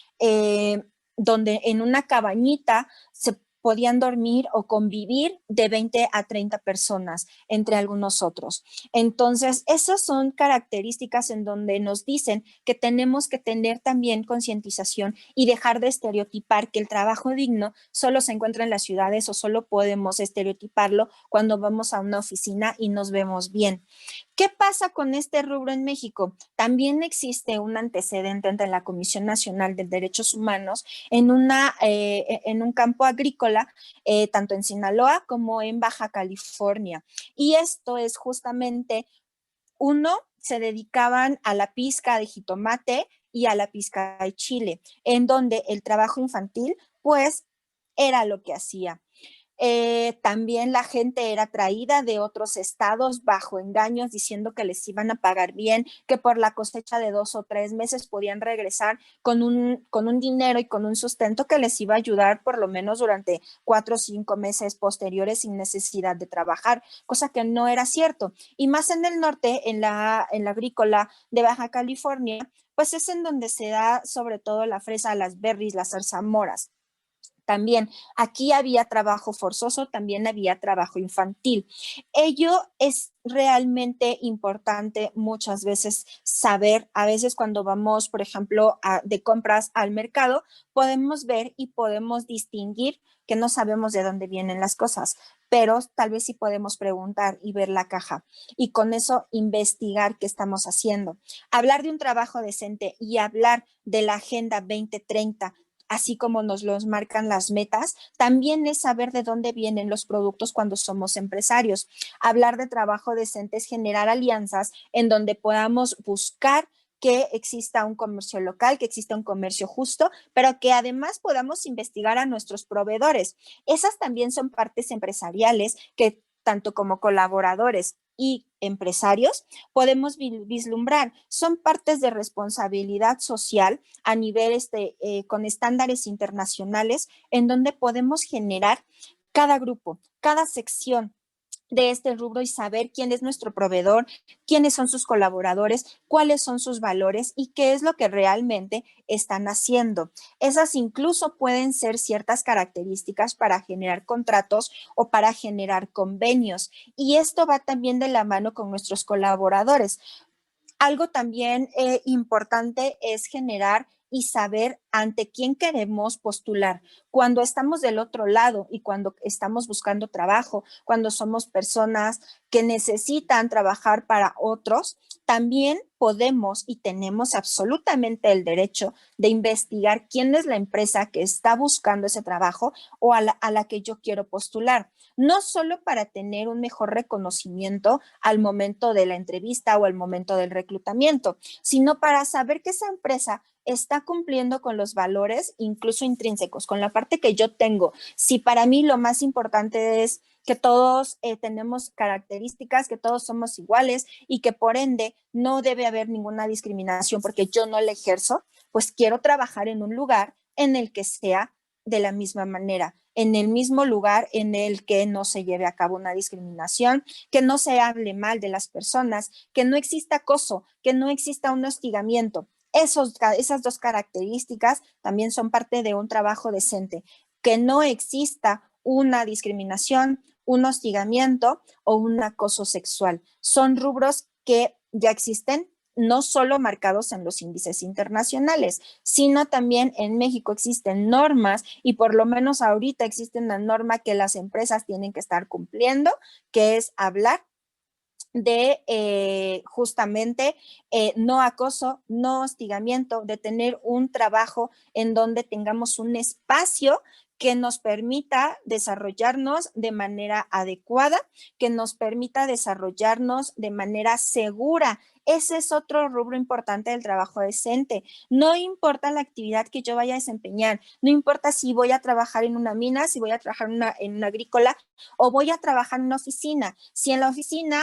donde en una cabañita se podían dormir o convivir de 20 a 30 personas, entre algunos otros. Entonces, esas son características en donde nos dicen que tenemos que tener también concientización y dejar de estereotipar que el trabajo digno solo se encuentra en las ciudades o solo podemos estereotiparlo cuando vamos a una oficina y nos vemos bien. ¿Qué pasa con este rubro en México? También existe un antecedente entre la Comisión Nacional de Derechos Humanos en un campo agrícola, tanto en Sinaloa como en Baja California. Y esto es justamente, se dedicaban a la pizca de jitomate y a la pizca de chile, en donde el trabajo infantil, pues, era lo que hacía. También la gente era traída de otros estados bajo engaños diciendo que les iban a pagar bien, que por la cosecha de 2 o 3 meses podían regresar con un dinero y con un sustento que les iba a ayudar por lo menos durante 4 o 5 meses posteriores sin necesidad de trabajar, cosa que no era cierto. Y más en el norte, en la agrícola de Baja California, pues es en donde se da sobre todo la fresa, las berries, las zarzamoras. También aquí había trabajo forzoso, también había trabajo infantil. Ello es realmente importante muchas veces saber, a veces cuando vamos, por ejemplo, de compras al mercado, podemos ver y podemos distinguir que no sabemos de dónde vienen las cosas, pero tal vez sí podemos preguntar y ver la caja y con eso investigar qué estamos haciendo. Hablar de un trabajo decente y hablar de la Agenda 2030, así como nos los marcan las metas, también es saber de dónde vienen los productos cuando somos empresarios. Hablar de trabajo decente es generar alianzas en donde podamos buscar que exista un comercio local, que exista un comercio justo, pero que además podamos investigar a nuestros proveedores. Esas también son partes empresariales que tanto como colaboradores y empresarios podemos vislumbrar. Son partes de responsabilidad social a nivel con estándares internacionales en donde podemos generar cada grupo, cada sección de este rubro y saber quién es nuestro proveedor, quiénes son sus colaboradores, cuáles son sus valores y qué es lo que realmente están haciendo. Esas incluso pueden ser ciertas características para generar contratos o para generar convenios. Y esto va también de la mano con nuestros colaboradores. Algo también importante es generar y saber ante quién queremos postular. Cuando estamos del otro lado y cuando estamos buscando trabajo, cuando somos personas que necesitan trabajar para otros, también podemos y tenemos absolutamente el derecho de investigar quién es la empresa que está buscando ese trabajo o a la que yo quiero postular. No solo para tener un mejor reconocimiento al momento de la entrevista o al momento del reclutamiento, sino para saber que esa empresa está cumpliendo con los valores, incluso intrínsecos, con la parte que yo tengo. Si para mí lo más importante es que todos tenemos características, que todos somos iguales y que por ende no debe haber ninguna discriminación porque yo no la ejerzo, pues quiero trabajar en un lugar en el que sea de la misma manera, en el mismo lugar en el que no se lleve a cabo una discriminación, que no se hable mal de las personas, que no exista acoso, que no exista un hostigamiento. Esas dos características también son parte de un trabajo decente, que no exista una discriminación, un hostigamiento o un acoso sexual. Son rubros que ya existen, no solo marcados en los índices internacionales, sino también en México existen normas y por lo menos ahorita existe una norma que las empresas tienen que estar cumpliendo, que es hablar de justamente no acoso, no hostigamiento, de tener un trabajo en donde tengamos un espacio que nos permita desarrollarnos de manera adecuada, que nos permita desarrollarnos de manera segura. Ese es otro rubro importante del trabajo decente. No importa la actividad que yo vaya a desempeñar, no importa si voy a trabajar en una mina, si voy a trabajar en una agrícola o voy a trabajar en una oficina. Si en la oficina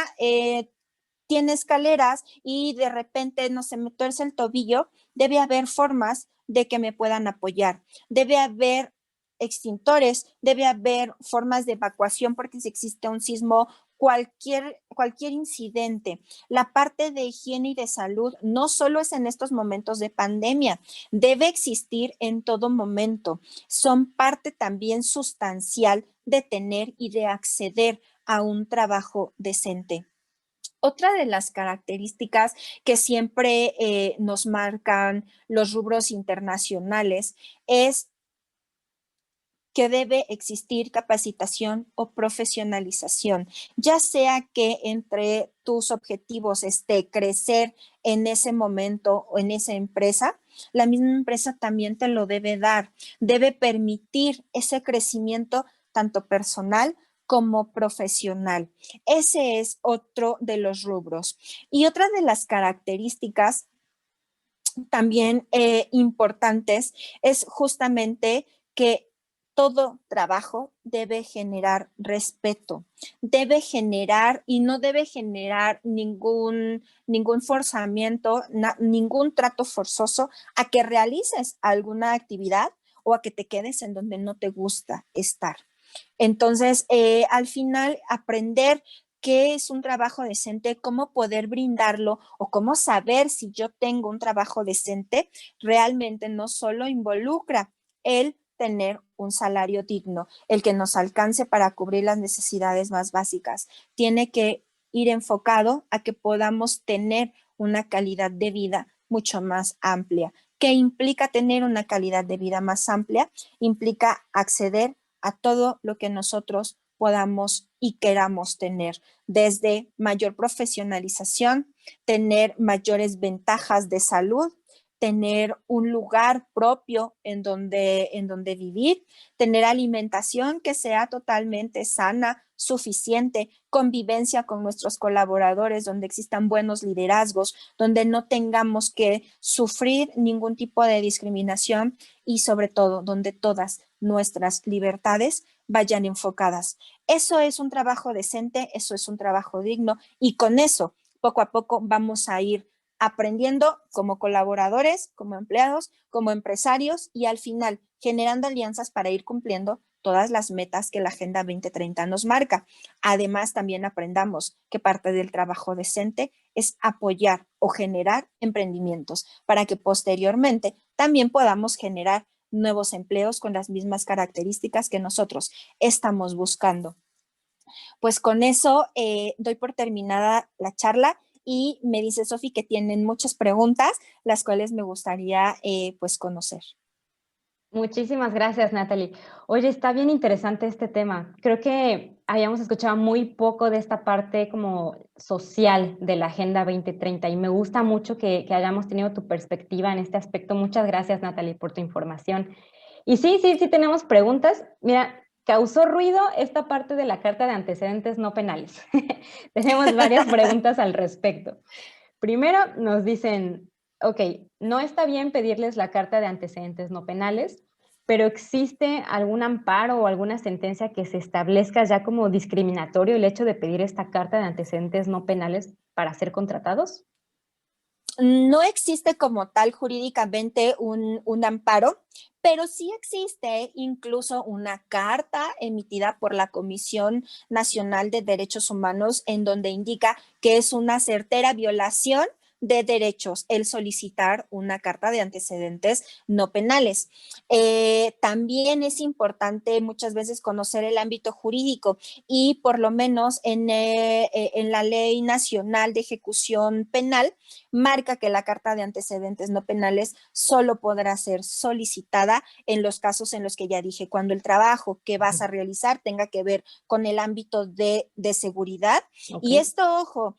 tiene escaleras y de repente, no se me tuerce el tobillo, debe haber formas de que me puedan apoyar. Debe haber extintores, debe haber formas de evacuación porque si existe un sismo, cualquier incidente. La parte de higiene y de salud no solo es en estos momentos de pandemia, debe existir en todo momento. Son parte también sustancial de tener y de acceder a un trabajo decente. Otra de las características que siempre nos marcan los rubros internacionales es que debe existir capacitación o profesionalización, ya sea que entre tus objetivos esté crecer en ese momento o en esa empresa, la misma empresa también te lo debe dar, debe permitir ese crecimiento tanto personal como profesional. Ese es otro de los rubros. Y otra de las características también importantes es justamente que todo trabajo debe generar respeto, debe generar y no debe generar ningún forzamiento, ningún trato forzoso a que realices alguna actividad o a que te quedes en donde no te gusta estar. Entonces, al final, aprender qué es un trabajo decente, cómo poder brindarlo o cómo saber si yo tengo un trabajo decente, realmente no solo involucra el tener un salario digno, el que nos alcance para cubrir las necesidades más básicas. Tiene que ir enfocado a que podamos tener una calidad de vida mucho más amplia. ¿Qué implica tener una calidad de vida más amplia? Implica acceder a todo lo que nosotros podamos y queramos tener, desde mayor profesionalización, tener mayores ventajas de salud, tener un lugar propio en donde vivir, tener alimentación que sea totalmente sana, suficiente, convivencia con nuestros colaboradores, donde existan buenos liderazgos, donde no tengamos que sufrir ningún tipo de discriminación y sobre todo donde todas nuestras libertades vayan enfocadas. Eso es un trabajo decente, eso es un trabajo digno y con eso poco a poco vamos a ir aprendiendo como colaboradores, como empleados, como empresarios y al final generando alianzas para ir cumpliendo todas las metas que la Agenda 2030 nos marca. Además, también aprendamos que parte del trabajo decente es apoyar o generar emprendimientos para que posteriormente también podamos generar nuevos empleos con las mismas características que nosotros estamos buscando. Pues con eso doy por terminada la charla y me dice Sofi que tienen muchas preguntas, las cuales me gustaría pues conocer.
Muchísimas gracias, Natalie. Oye, está bien interesante este tema. Creo que habíamos escuchado muy poco de esta parte como social de la Agenda 2030 y me gusta mucho que hayamos tenido tu perspectiva en este aspecto. Muchas gracias, Natalie, por tu información. Y sí tenemos preguntas. Mira, causó ruido esta parte de la carta de antecedentes no penales. Tenemos varias preguntas al respecto. Primero nos dicen, ok, no está bien pedirles la carta de antecedentes no penales, pero ¿existe algún amparo o alguna sentencia que se establezca ya como discriminatorio el hecho de pedir esta carta de antecedentes no penales para ser contratados?
No existe como tal jurídicamente un amparo, pero sí existe incluso una carta emitida por la Comisión Nacional de Derechos Humanos en donde indica que es una certera violación de derechos el solicitar una carta de antecedentes no penales. También es importante muchas veces conocer el ámbito jurídico y por lo menos en la Ley Nacional de Ejecución Penal marca que la carta de antecedentes no penales solo podrá ser solicitada en los casos en los que ya dije, cuando el trabajo que vas a realizar tenga que ver con el ámbito de seguridad. Okay. Y esto, ojo,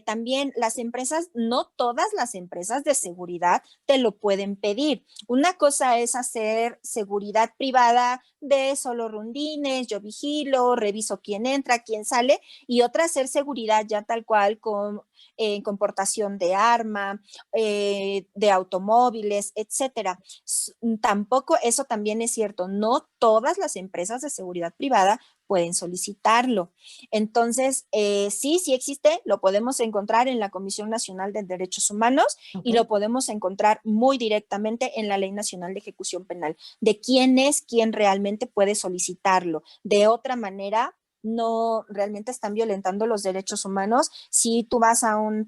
también las empresas, no todas las empresas de seguridad te lo pueden pedir. Una cosa es hacer seguridad privada de solo rondines, yo vigilo, reviso quién entra, quién sale, y otra hacer seguridad ya tal cual con portación de arma, de automóviles, etcétera. Tampoco, eso también es cierto, no todas las empresas de seguridad privada pueden solicitarlo. Entonces, sí existe, lo podemos encontrar en la Comisión Nacional de Derechos Humanos y lo podemos encontrar muy directamente en la Ley Nacional de Ejecución Penal, de quién es quien realmente puede solicitarlo. De otra manera, no realmente están violentando los derechos humanos. Si tú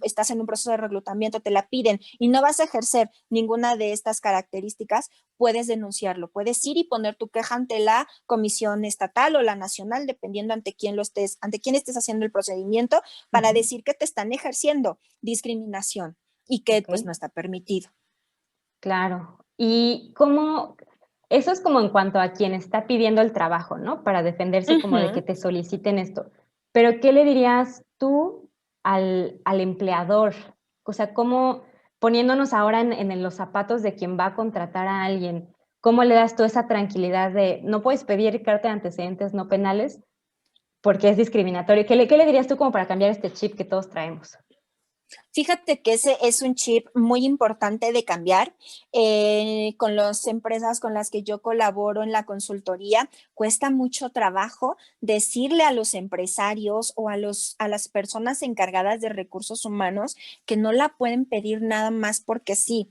estás en un proceso de reclutamiento, te la piden y no vas a ejercer ninguna de estas características, puedes denunciarlo, puedes ir y poner tu queja ante la comisión estatal o la nacional, dependiendo ante quién estés haciendo el procedimiento, para decir que te están ejerciendo discriminación y que pues no está permitido.
Claro. ¿Y cómo? Eso es como en cuanto a quien está pidiendo el trabajo, ¿no? Para defenderse como de que te soliciten esto. Pero, ¿qué le dirías tú al empleador? O sea, ¿cómo, poniéndonos ahora en los zapatos de quien va a contratar a alguien, cómo le das tú esa tranquilidad de no puedes pedir carta de antecedentes no penales porque es discriminatorio? ¿Qué le dirías tú como para cambiar este chip que todos traemos?
Fíjate que ese es un chip muy importante de cambiar. Con las empresas con las que yo colaboro en la consultoría, cuesta mucho trabajo decirle a los empresarios o a las personas encargadas de recursos humanos que no la pueden pedir nada más porque sí.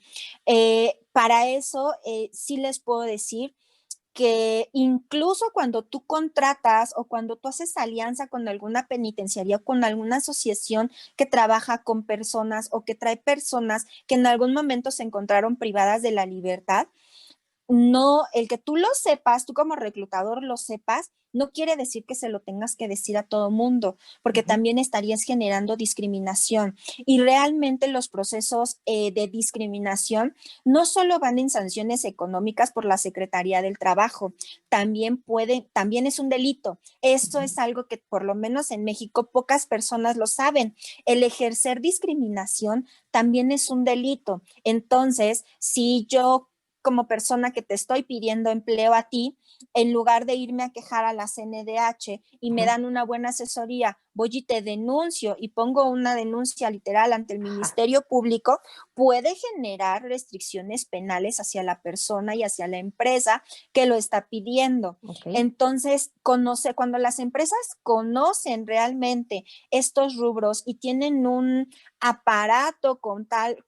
Para eso, sí les puedo decir que incluso cuando tú contratas o cuando tú haces alianza con alguna penitenciaría o con alguna asociación que trabaja con personas o que trae personas que en algún momento se encontraron privadas de la libertad, no, el que tú lo sepas, tú como reclutador lo sepas, no quiere decir que se lo tengas que decir a todo mundo, porque también estarías generando discriminación. Y realmente los procesos de discriminación no solo van en sanciones económicas por la Secretaría del Trabajo, también es un delito. Esto es algo que por lo menos en México pocas personas lo saben. El ejercer discriminación también es un delito. Entonces, si yo como persona que te estoy pidiendo empleo a ti, en lugar de irme a quejar a la CNDH y me dan una buena asesoría, voy y te denuncio y pongo una denuncia literal ante el Ministerio Público, puede generar restricciones penales hacia la persona y hacia la empresa que lo está pidiendo. Entonces, cuando las empresas conocen realmente estos rubros y tienen un aparato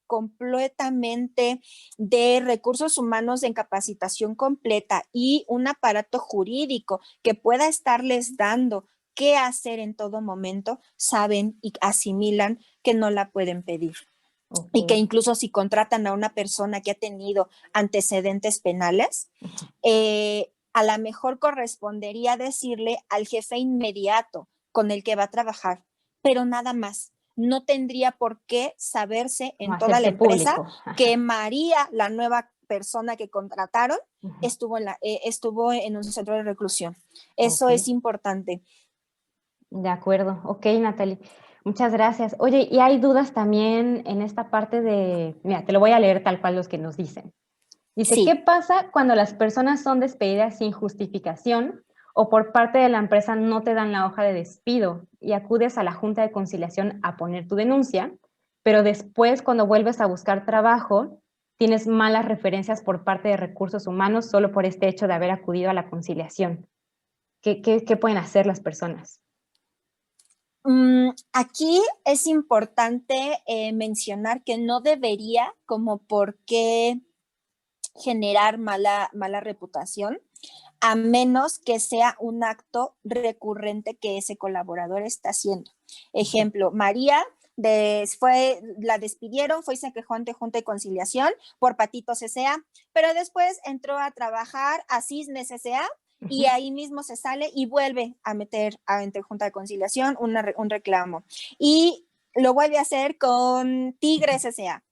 completamente de recursos humanos en capacitación completa y un aparato jurídico que pueda estarles dando qué hacer en todo momento, saben y asimilan que no la pueden pedir. Y que incluso si contratan a una persona que ha tenido antecedentes penales, a lo mejor correspondería decirle al jefe inmediato con el que va a trabajar, pero nada más. No tendría por qué saberse en toda la empresa que María, la nueva persona que contrataron, estuvo en un centro de reclusión. Eso es importante.
De acuerdo. Ok, Natalie. Muchas gracias. Oye, y hay dudas también en esta parte de, mira, te lo voy a leer tal cual los que nos dicen. Dice, ¿qué pasa cuando las personas son despedidas sin justificación o por parte de la empresa no te dan la hoja de despido y acudes a la Junta de Conciliación a poner tu denuncia, pero después cuando vuelves a buscar trabajo tienes malas referencias por parte de recursos humanos solo por este hecho de haber acudido a la conciliación? ¿Qué pueden hacer las personas?
Aquí es importante mencionar que no debería como por qué generar mala reputación, a menos que sea un acto recurrente que ese colaborador está haciendo. Ejemplo, María la despidieron, fue y se quejó ante Junta de Conciliación por Patitos S.A., pero después entró a trabajar a Cisnes S.A. y ahí mismo se sale y vuelve a meter ante Junta de Conciliación un reclamo. Y lo vuelve a hacer con Tigres S.A.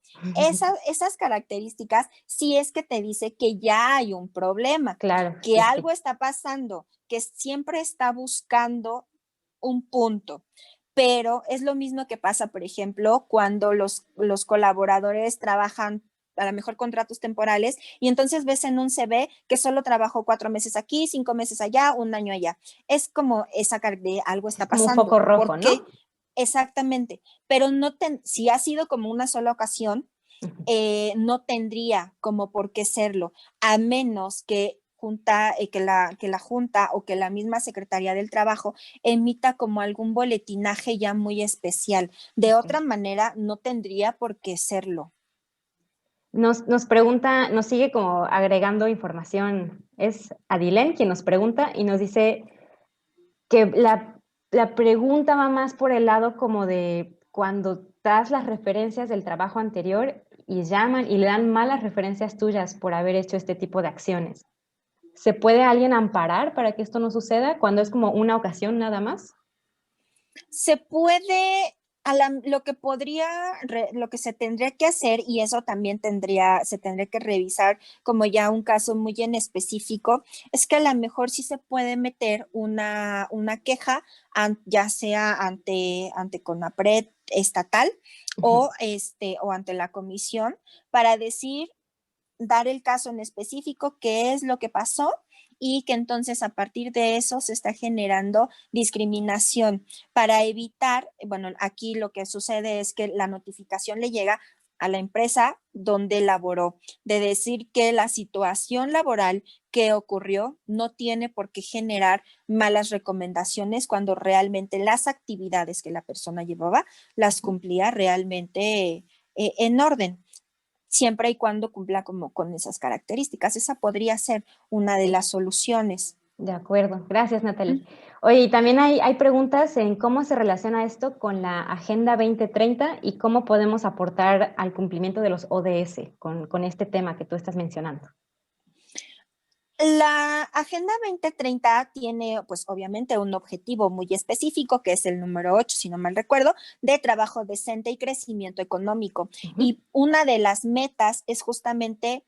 Esas características sí es que te dice que ya hay un problema,
claro,
que algo está pasando, que siempre está buscando un punto. Pero es lo mismo que pasa, por ejemplo, cuando los colaboradores trabajan a lo mejor contratos temporales y entonces ves en un CV que solo trabajó 4 meses aquí, 5 meses allá, 1 año allá. Es como esa de algo está pasando.
Como un foco rojo, ¿no?
Exactamente, pero si ha sido como una sola ocasión, no tendría como por qué serlo, a menos que la Junta o que la misma Secretaría del Trabajo emita como algún boletinaje ya muy especial. De otra manera, no tendría por qué serlo.
Nos pregunta, nos sigue como agregando información. Es Adilén quien nos pregunta y nos dice que la pregunta va más por el lado como de cuando das las referencias del trabajo anterior y llaman y le dan malas referencias tuyas por haber hecho este tipo de acciones. ¿Se puede alguien amparar para que esto no suceda cuando es como una ocasión nada más?
Se puede, lo que se tendría que hacer, y eso también se tendría que revisar como ya un caso muy en específico, es que a lo mejor sí se puede meter una queja, ya sea ante CONAPRED estatal o ante la comisión, para dar el caso en específico, qué es lo que pasó y que entonces a partir de eso se está generando discriminación para evitar, bueno, aquí lo que sucede es que la notificación le llega a la empresa donde laboró, de decir que la situación laboral que ocurrió no tiene por qué generar malas recomendaciones cuando realmente las actividades que la persona llevaba las cumplía realmente en orden, siempre y cuando cumpla como con esas características. Esa podría ser una de las soluciones.
De acuerdo, gracias Natalie. Oye, y también hay preguntas en cómo se relaciona esto con la Agenda 2030 y cómo podemos aportar al cumplimiento de los ODS con este tema que tú estás mencionando.
La Agenda 2030 tiene, pues obviamente, un objetivo muy específico, que es el número 8, si no mal recuerdo, de trabajo decente y crecimiento económico. Y una de las metas es justamente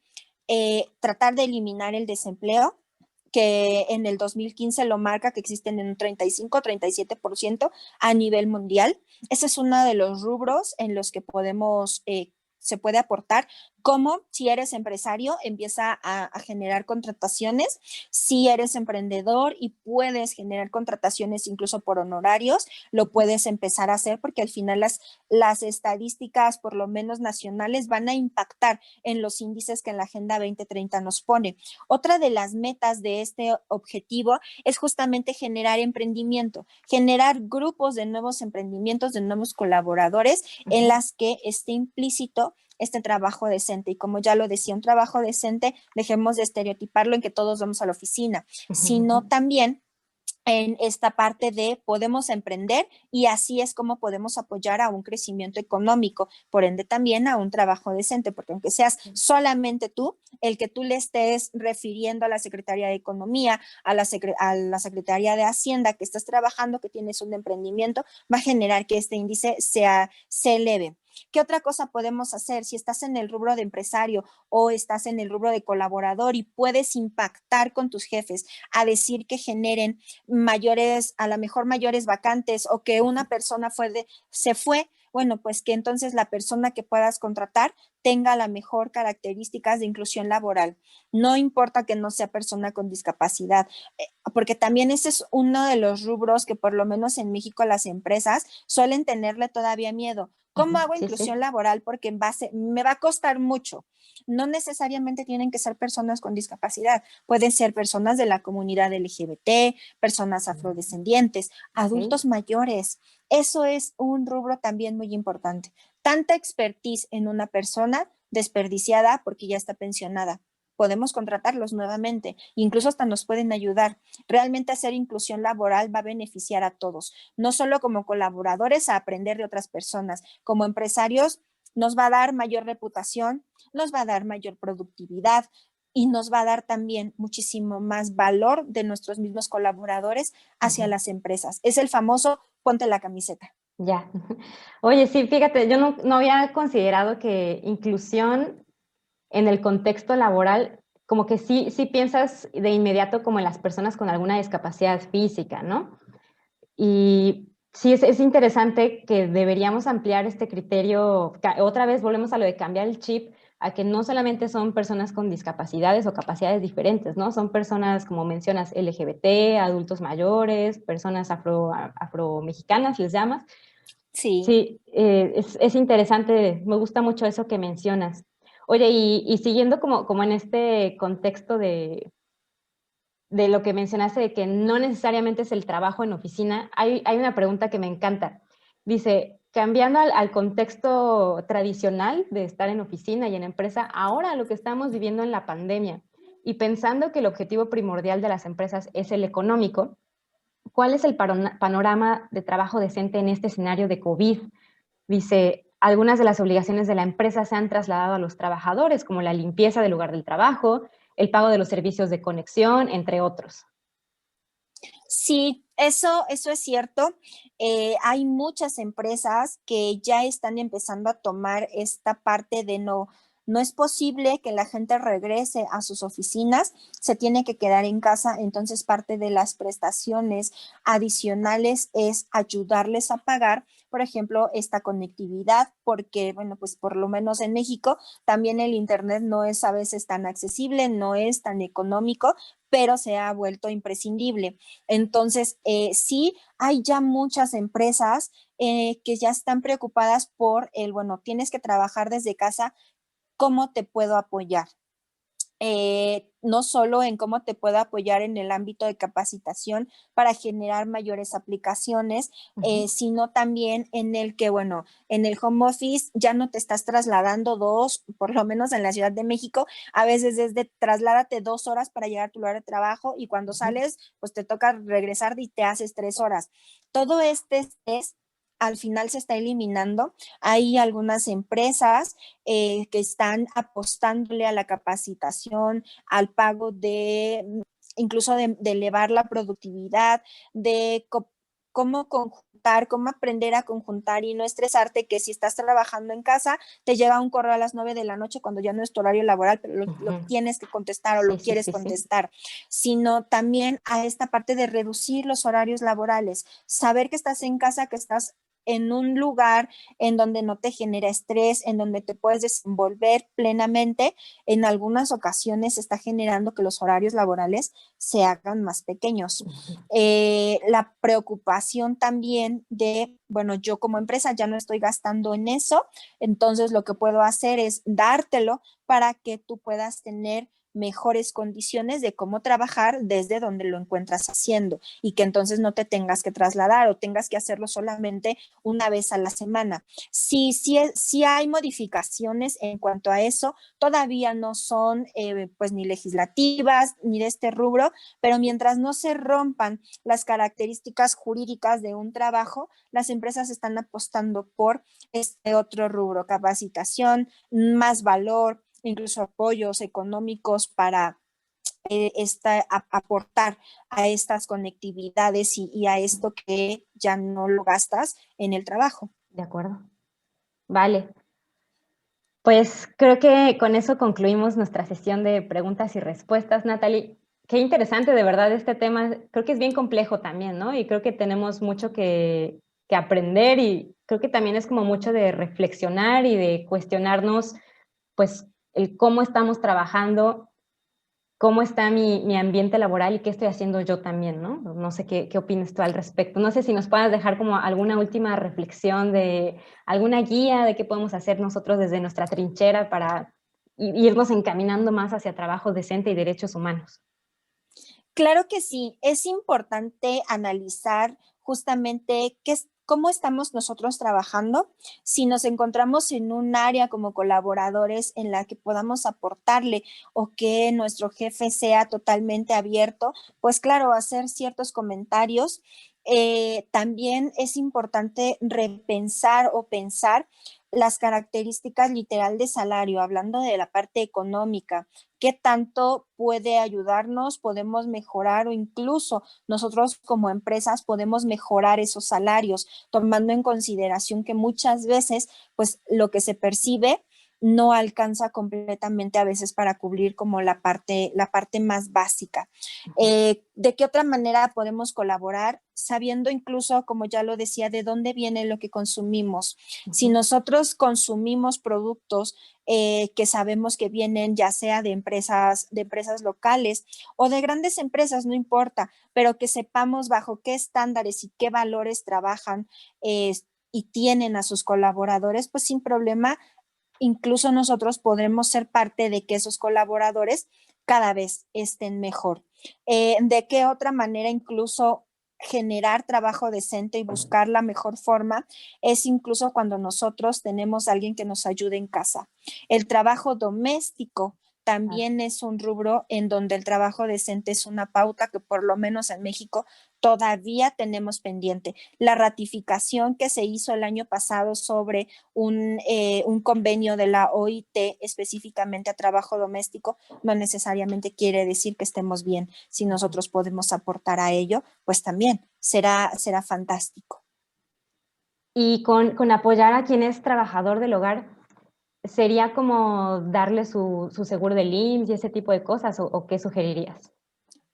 tratar de eliminar el desempleo, que en el 2015 lo marca, que existen en un 35-37% a nivel mundial. Ese es uno de los rubros en los que se puede aportar, como si eres empresario, empieza a generar contrataciones, si eres emprendedor y puedes generar contrataciones incluso por honorarios, lo puedes empezar a hacer porque al final las estadísticas, por lo menos nacionales, van a impactar en los índices que en la Agenda 2030 nos pone. Otra de las metas de este objetivo es justamente generar emprendimiento, generar grupos de nuevos emprendimientos, de nuevos colaboradores en las que esté implícito este trabajo decente. Y como ya lo decía, un trabajo decente, dejemos de estereotiparlo en que todos vamos a la oficina, sino también en esta parte de podemos emprender y así es como podemos apoyar a un crecimiento económico, por ende también a un trabajo decente, porque aunque seas solamente tú, el que tú le estés refiriendo a la Secretaría de Economía, a la Secretaría de Hacienda, que estás trabajando, que tienes un emprendimiento, va a generar que este índice se eleve. ¿Qué otra cosa podemos hacer? Si estás en el rubro de empresario o estás en el rubro de colaborador y puedes impactar con tus jefes a decir que generen a lo mejor mayores vacantes o que una persona se fue, bueno, pues que entonces la persona que puedas contratar tenga la mejor características de inclusión laboral. No importa que no sea persona con discapacidad, porque también ese es uno de los rubros que por lo menos en México las empresas suelen tenerle todavía miedo. ¿Cómo hago inclusión laboral? Porque me va a costar mucho. No necesariamente tienen que ser personas con discapacidad, pueden ser personas de la comunidad LGBT, personas afrodescendientes, adultos mayores. Eso es un rubro también muy importante. Tanta expertise en una persona desperdiciada porque ya está pensionada. Podemos contratarlos nuevamente, incluso hasta nos pueden ayudar. Realmente hacer inclusión laboral va a beneficiar a todos, no solo como colaboradores a aprender de otras personas, como empresarios nos va a dar mayor reputación, nos va a dar mayor productividad y nos va a dar también muchísimo más valor de nuestros mismos colaboradores hacia las empresas. Es el famoso ponte la camiseta.
Ya. Oye, sí, fíjate, yo no había considerado que inclusión en el contexto laboral, como que sí piensas de inmediato como en las personas con alguna discapacidad física, ¿no? Y sí, es interesante que deberíamos ampliar este criterio. Otra vez volvemos a lo de cambiar el chip, a que no solamente son personas con discapacidades o capacidades diferentes, ¿no? Son personas, como mencionas, LGBT, adultos mayores, personas afromexicanas, les llamas.
Sí.
Sí, es interesante, me gusta mucho eso que mencionas. Oye, y siguiendo como en este contexto de lo que mencionaste, de que no necesariamente es el trabajo en oficina, hay una pregunta que me encanta. Dice, cambiando al contexto tradicional de estar en oficina y en empresa, ahora lo que estamos viviendo en la pandemia y pensando que el objetivo primordial de las empresas es el económico, ¿cuál es el panorama de trabajo decente en este escenario de COVID? Dice, algunas de las obligaciones de la empresa se han trasladado a los trabajadores, como la limpieza del lugar del trabajo, el pago de los servicios de conexión, entre otros.
Sí, eso es cierto. Hay muchas empresas que ya están empezando a tomar esta parte de no es posible que la gente regrese a sus oficinas, se tiene que quedar en casa, entonces parte de las prestaciones adicionales es ayudarles a pagar por ejemplo, esta conectividad, porque, bueno, pues por lo menos en México también el Internet no es a veces tan accesible, no es tan económico, pero se ha vuelto imprescindible. Entonces, sí, hay ya muchas empresas que ya están preocupadas por bueno, tienes que trabajar desde casa, ¿cómo te puedo apoyar? No solo en cómo te puedo apoyar en el ámbito de capacitación para generar mayores aplicaciones, sino también en el que, bueno, en el home office ya no te estás trasladando por lo menos en la Ciudad de México, a veces es de trasládate 2 horas para llegar a tu lugar de trabajo y cuando sales, pues te toca regresar y te haces 3 horas. Todo este estrés al final se está eliminando. Hay algunas empresas que están apostándole a la capacitación, al pago incluso de elevar la productividad, de cómo conjuntar, cómo aprender a conjuntar y no estresarte que si estás trabajando en casa, te llega un correo a las 9 de la noche cuando ya no es tu horario laboral, pero lo tienes que contestar o lo quieres contestar, sino también a esta parte de reducir los horarios laborales, saber que estás en casa, que estás en un lugar en donde no te genera estrés, en donde te puedes desenvolver plenamente. En algunas ocasiones está generando que los horarios laborales se hagan más pequeños. La preocupación también de, bueno, yo como empresa ya no estoy gastando en eso, entonces lo que puedo hacer es dártelo para que tú puedas tener mejores condiciones de cómo trabajar desde donde lo encuentras haciendo y que entonces no te tengas que trasladar o tengas que hacerlo solamente una vez a la semana. Sí hay modificaciones en cuanto a eso, todavía no son pues ni legislativas ni de este rubro, pero mientras no se rompan las características jurídicas de un trabajo, las empresas están apostando por este otro rubro, capacitación, más valor, incluso apoyos económicos para aportar a estas conectividades y a esto que ya no lo gastas en el trabajo.
De acuerdo. Vale. Pues creo que con eso concluimos nuestra sesión de preguntas y respuestas, Natalie. Qué interesante, de verdad, este tema. Creo que es bien complejo también, ¿no? Y creo que tenemos mucho que aprender y creo que también es como mucho de reflexionar y de cuestionarnos, pues, el cómo estamos trabajando, cómo está mi ambiente laboral y qué estoy haciendo yo también, ¿no? No sé qué opinas tú al respecto. No sé si nos puedas dejar como alguna última reflexión de alguna guía de qué podemos hacer nosotros desde nuestra trinchera para irnos encaminando más hacia trabajo decente y derechos humanos.
Claro que sí, es importante analizar justamente cómo estamos nosotros trabajando, si nos encontramos en un área como colaboradores en la que podamos aportarle o que nuestro jefe sea totalmente abierto, pues claro, hacer ciertos comentarios. También es importante repensar o pensar las características literal de salario, hablando de la parte económica, qué tanto puede ayudarnos, podemos mejorar o incluso nosotros como empresas podemos mejorar esos salarios, tomando en consideración que muchas veces pues lo que se percibe no alcanza completamente a veces para cubrir como la parte más básica. ¿De qué otra manera podemos colaborar? Sabiendo incluso, como ya lo decía, de dónde viene lo que consumimos. Si nosotros consumimos productos que sabemos que vienen ya sea de empresas locales o de grandes empresas, no importa, pero que sepamos bajo qué estándares y qué valores trabajan y tienen a sus colaboradores, pues sin problema, incluso nosotros podremos ser parte de que esos colaboradores cada vez estén mejor. ¿De qué otra manera incluso generar trabajo decente y buscar la mejor forma? Es incluso cuando nosotros tenemos a alguien que nos ayude en casa. El trabajo doméstico también es un rubro en donde el trabajo decente es una pauta que por lo menos en México todavía tenemos pendiente. La ratificación que se hizo el año pasado sobre un convenio de la OIT específicamente a trabajo doméstico no necesariamente quiere decir que estemos bien. Si nosotros podemos aportar a ello, pues también será fantástico.
Y con apoyar a quien es trabajador del hogar, ¿sería como darle su seguro del IMSS y ese tipo de cosas o qué sugerirías?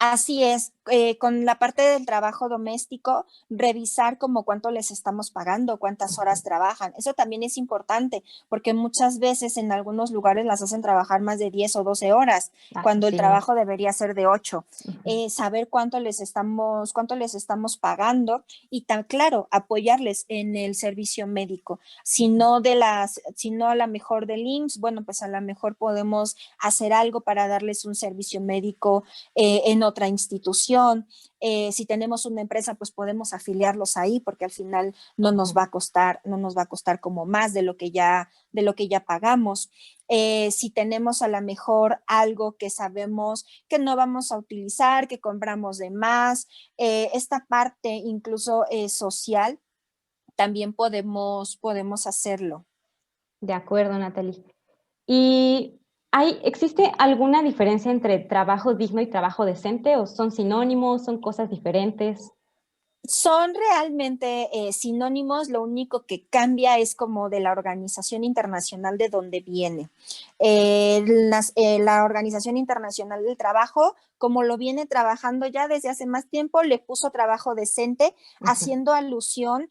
Así es, con la parte del trabajo doméstico, revisar como cuánto les estamos pagando, cuántas horas trabajan. Eso también es importante, porque muchas veces en algunos lugares las hacen trabajar más de 10 o 12 horas, cuando el
Sí.
trabajo debería ser de 8.
Ujú.
Saber cuánto les estamos pagando y tan claro, apoyarles en el servicio médico. Si no a la mejor del IMSS, bueno, pues a lo mejor podemos hacer algo para darles un servicio médico en otra institución. Si tenemos una empresa, pues podemos afiliarlos ahí, porque al final no nos va a costar como más de lo que ya pagamos. Si tenemos a lo mejor algo que sabemos que no vamos a utilizar, que compramos de más, esta parte incluso social, también podemos hacerlo.
De acuerdo, Natalie. ¿Y existe alguna diferencia entre trabajo digno y trabajo decente o son sinónimos, son cosas diferentes?
Son realmente sinónimos, lo único que cambia es como de la Organización Internacional de donde viene. La Organización Internacional del Trabajo, como lo viene trabajando ya desde hace más tiempo, le puso trabajo decente, haciendo alusión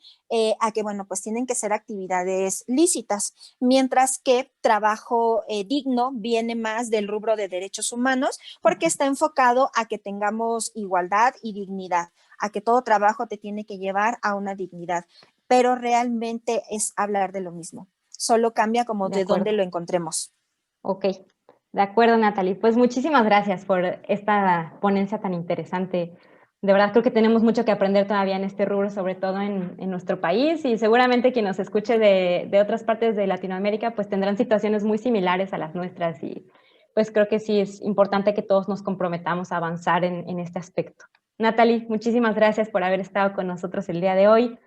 a que, bueno, pues tienen que ser actividades lícitas, mientras que trabajo digno viene más del rubro de derechos humanos, porque está enfocado a que tengamos igualdad y dignidad, a que todo trabajo te tiene que llevar a una dignidad, pero realmente es hablar de lo mismo, solo cambia como
De
de dónde
acuerdo.
lo encontremos.
Ok, de acuerdo, Natalie. Pues muchísimas gracias por esta ponencia tan interesante. De verdad creo que tenemos mucho que aprender todavía en este rubro, sobre todo en nuestro país, y seguramente quien nos escuche de otras partes de Latinoamérica pues tendrán situaciones muy similares a las nuestras y pues creo que sí es importante que todos nos comprometamos a avanzar en este aspecto. Natalie, muchísimas gracias por haber estado con nosotros el día de hoy.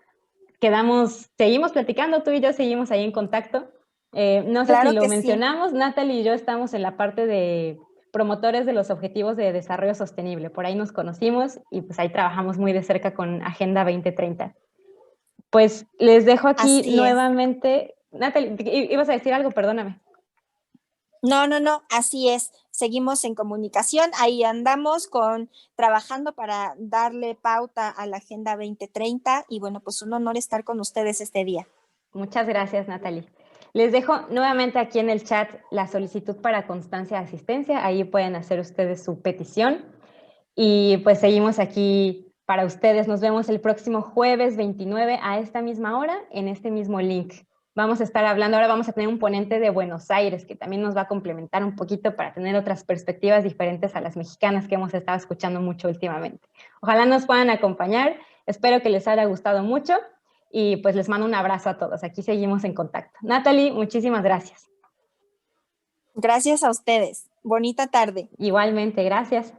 Seguimos platicando, tú y yo seguimos ahí en contacto. No sé si
Claro
lo
que sí.
mencionamos, Natalie y yo estamos en la parte de promotores de los Objetivos de Desarrollo Sostenible. Por ahí nos conocimos y pues ahí trabajamos muy de cerca con Agenda 2030. Pues les dejo aquí
Así es.
nuevamente. Natalie, ibas a decir algo, perdóname.
No, así es. Seguimos en comunicación, ahí andamos trabajando para darle pauta a la Agenda 2030 y bueno, pues un honor estar con ustedes este día.
Muchas gracias, Natalie. Les dejo nuevamente aquí en el chat la solicitud para constancia de asistencia. Ahí pueden hacer ustedes su petición. Y pues seguimos aquí para ustedes. Nos vemos el próximo jueves 29 a esta misma hora en este mismo link. Vamos a estar hablando, ahora vamos a tener un ponente de Buenos Aires que también nos va a complementar un poquito para tener otras perspectivas diferentes a las mexicanas que hemos estado escuchando mucho últimamente. Ojalá nos puedan acompañar. Espero que les haya gustado mucho y pues les mando un abrazo a todos. Aquí seguimos en contacto. Natalie, muchísimas gracias.
Gracias a ustedes. Bonita tarde.
Igualmente, gracias.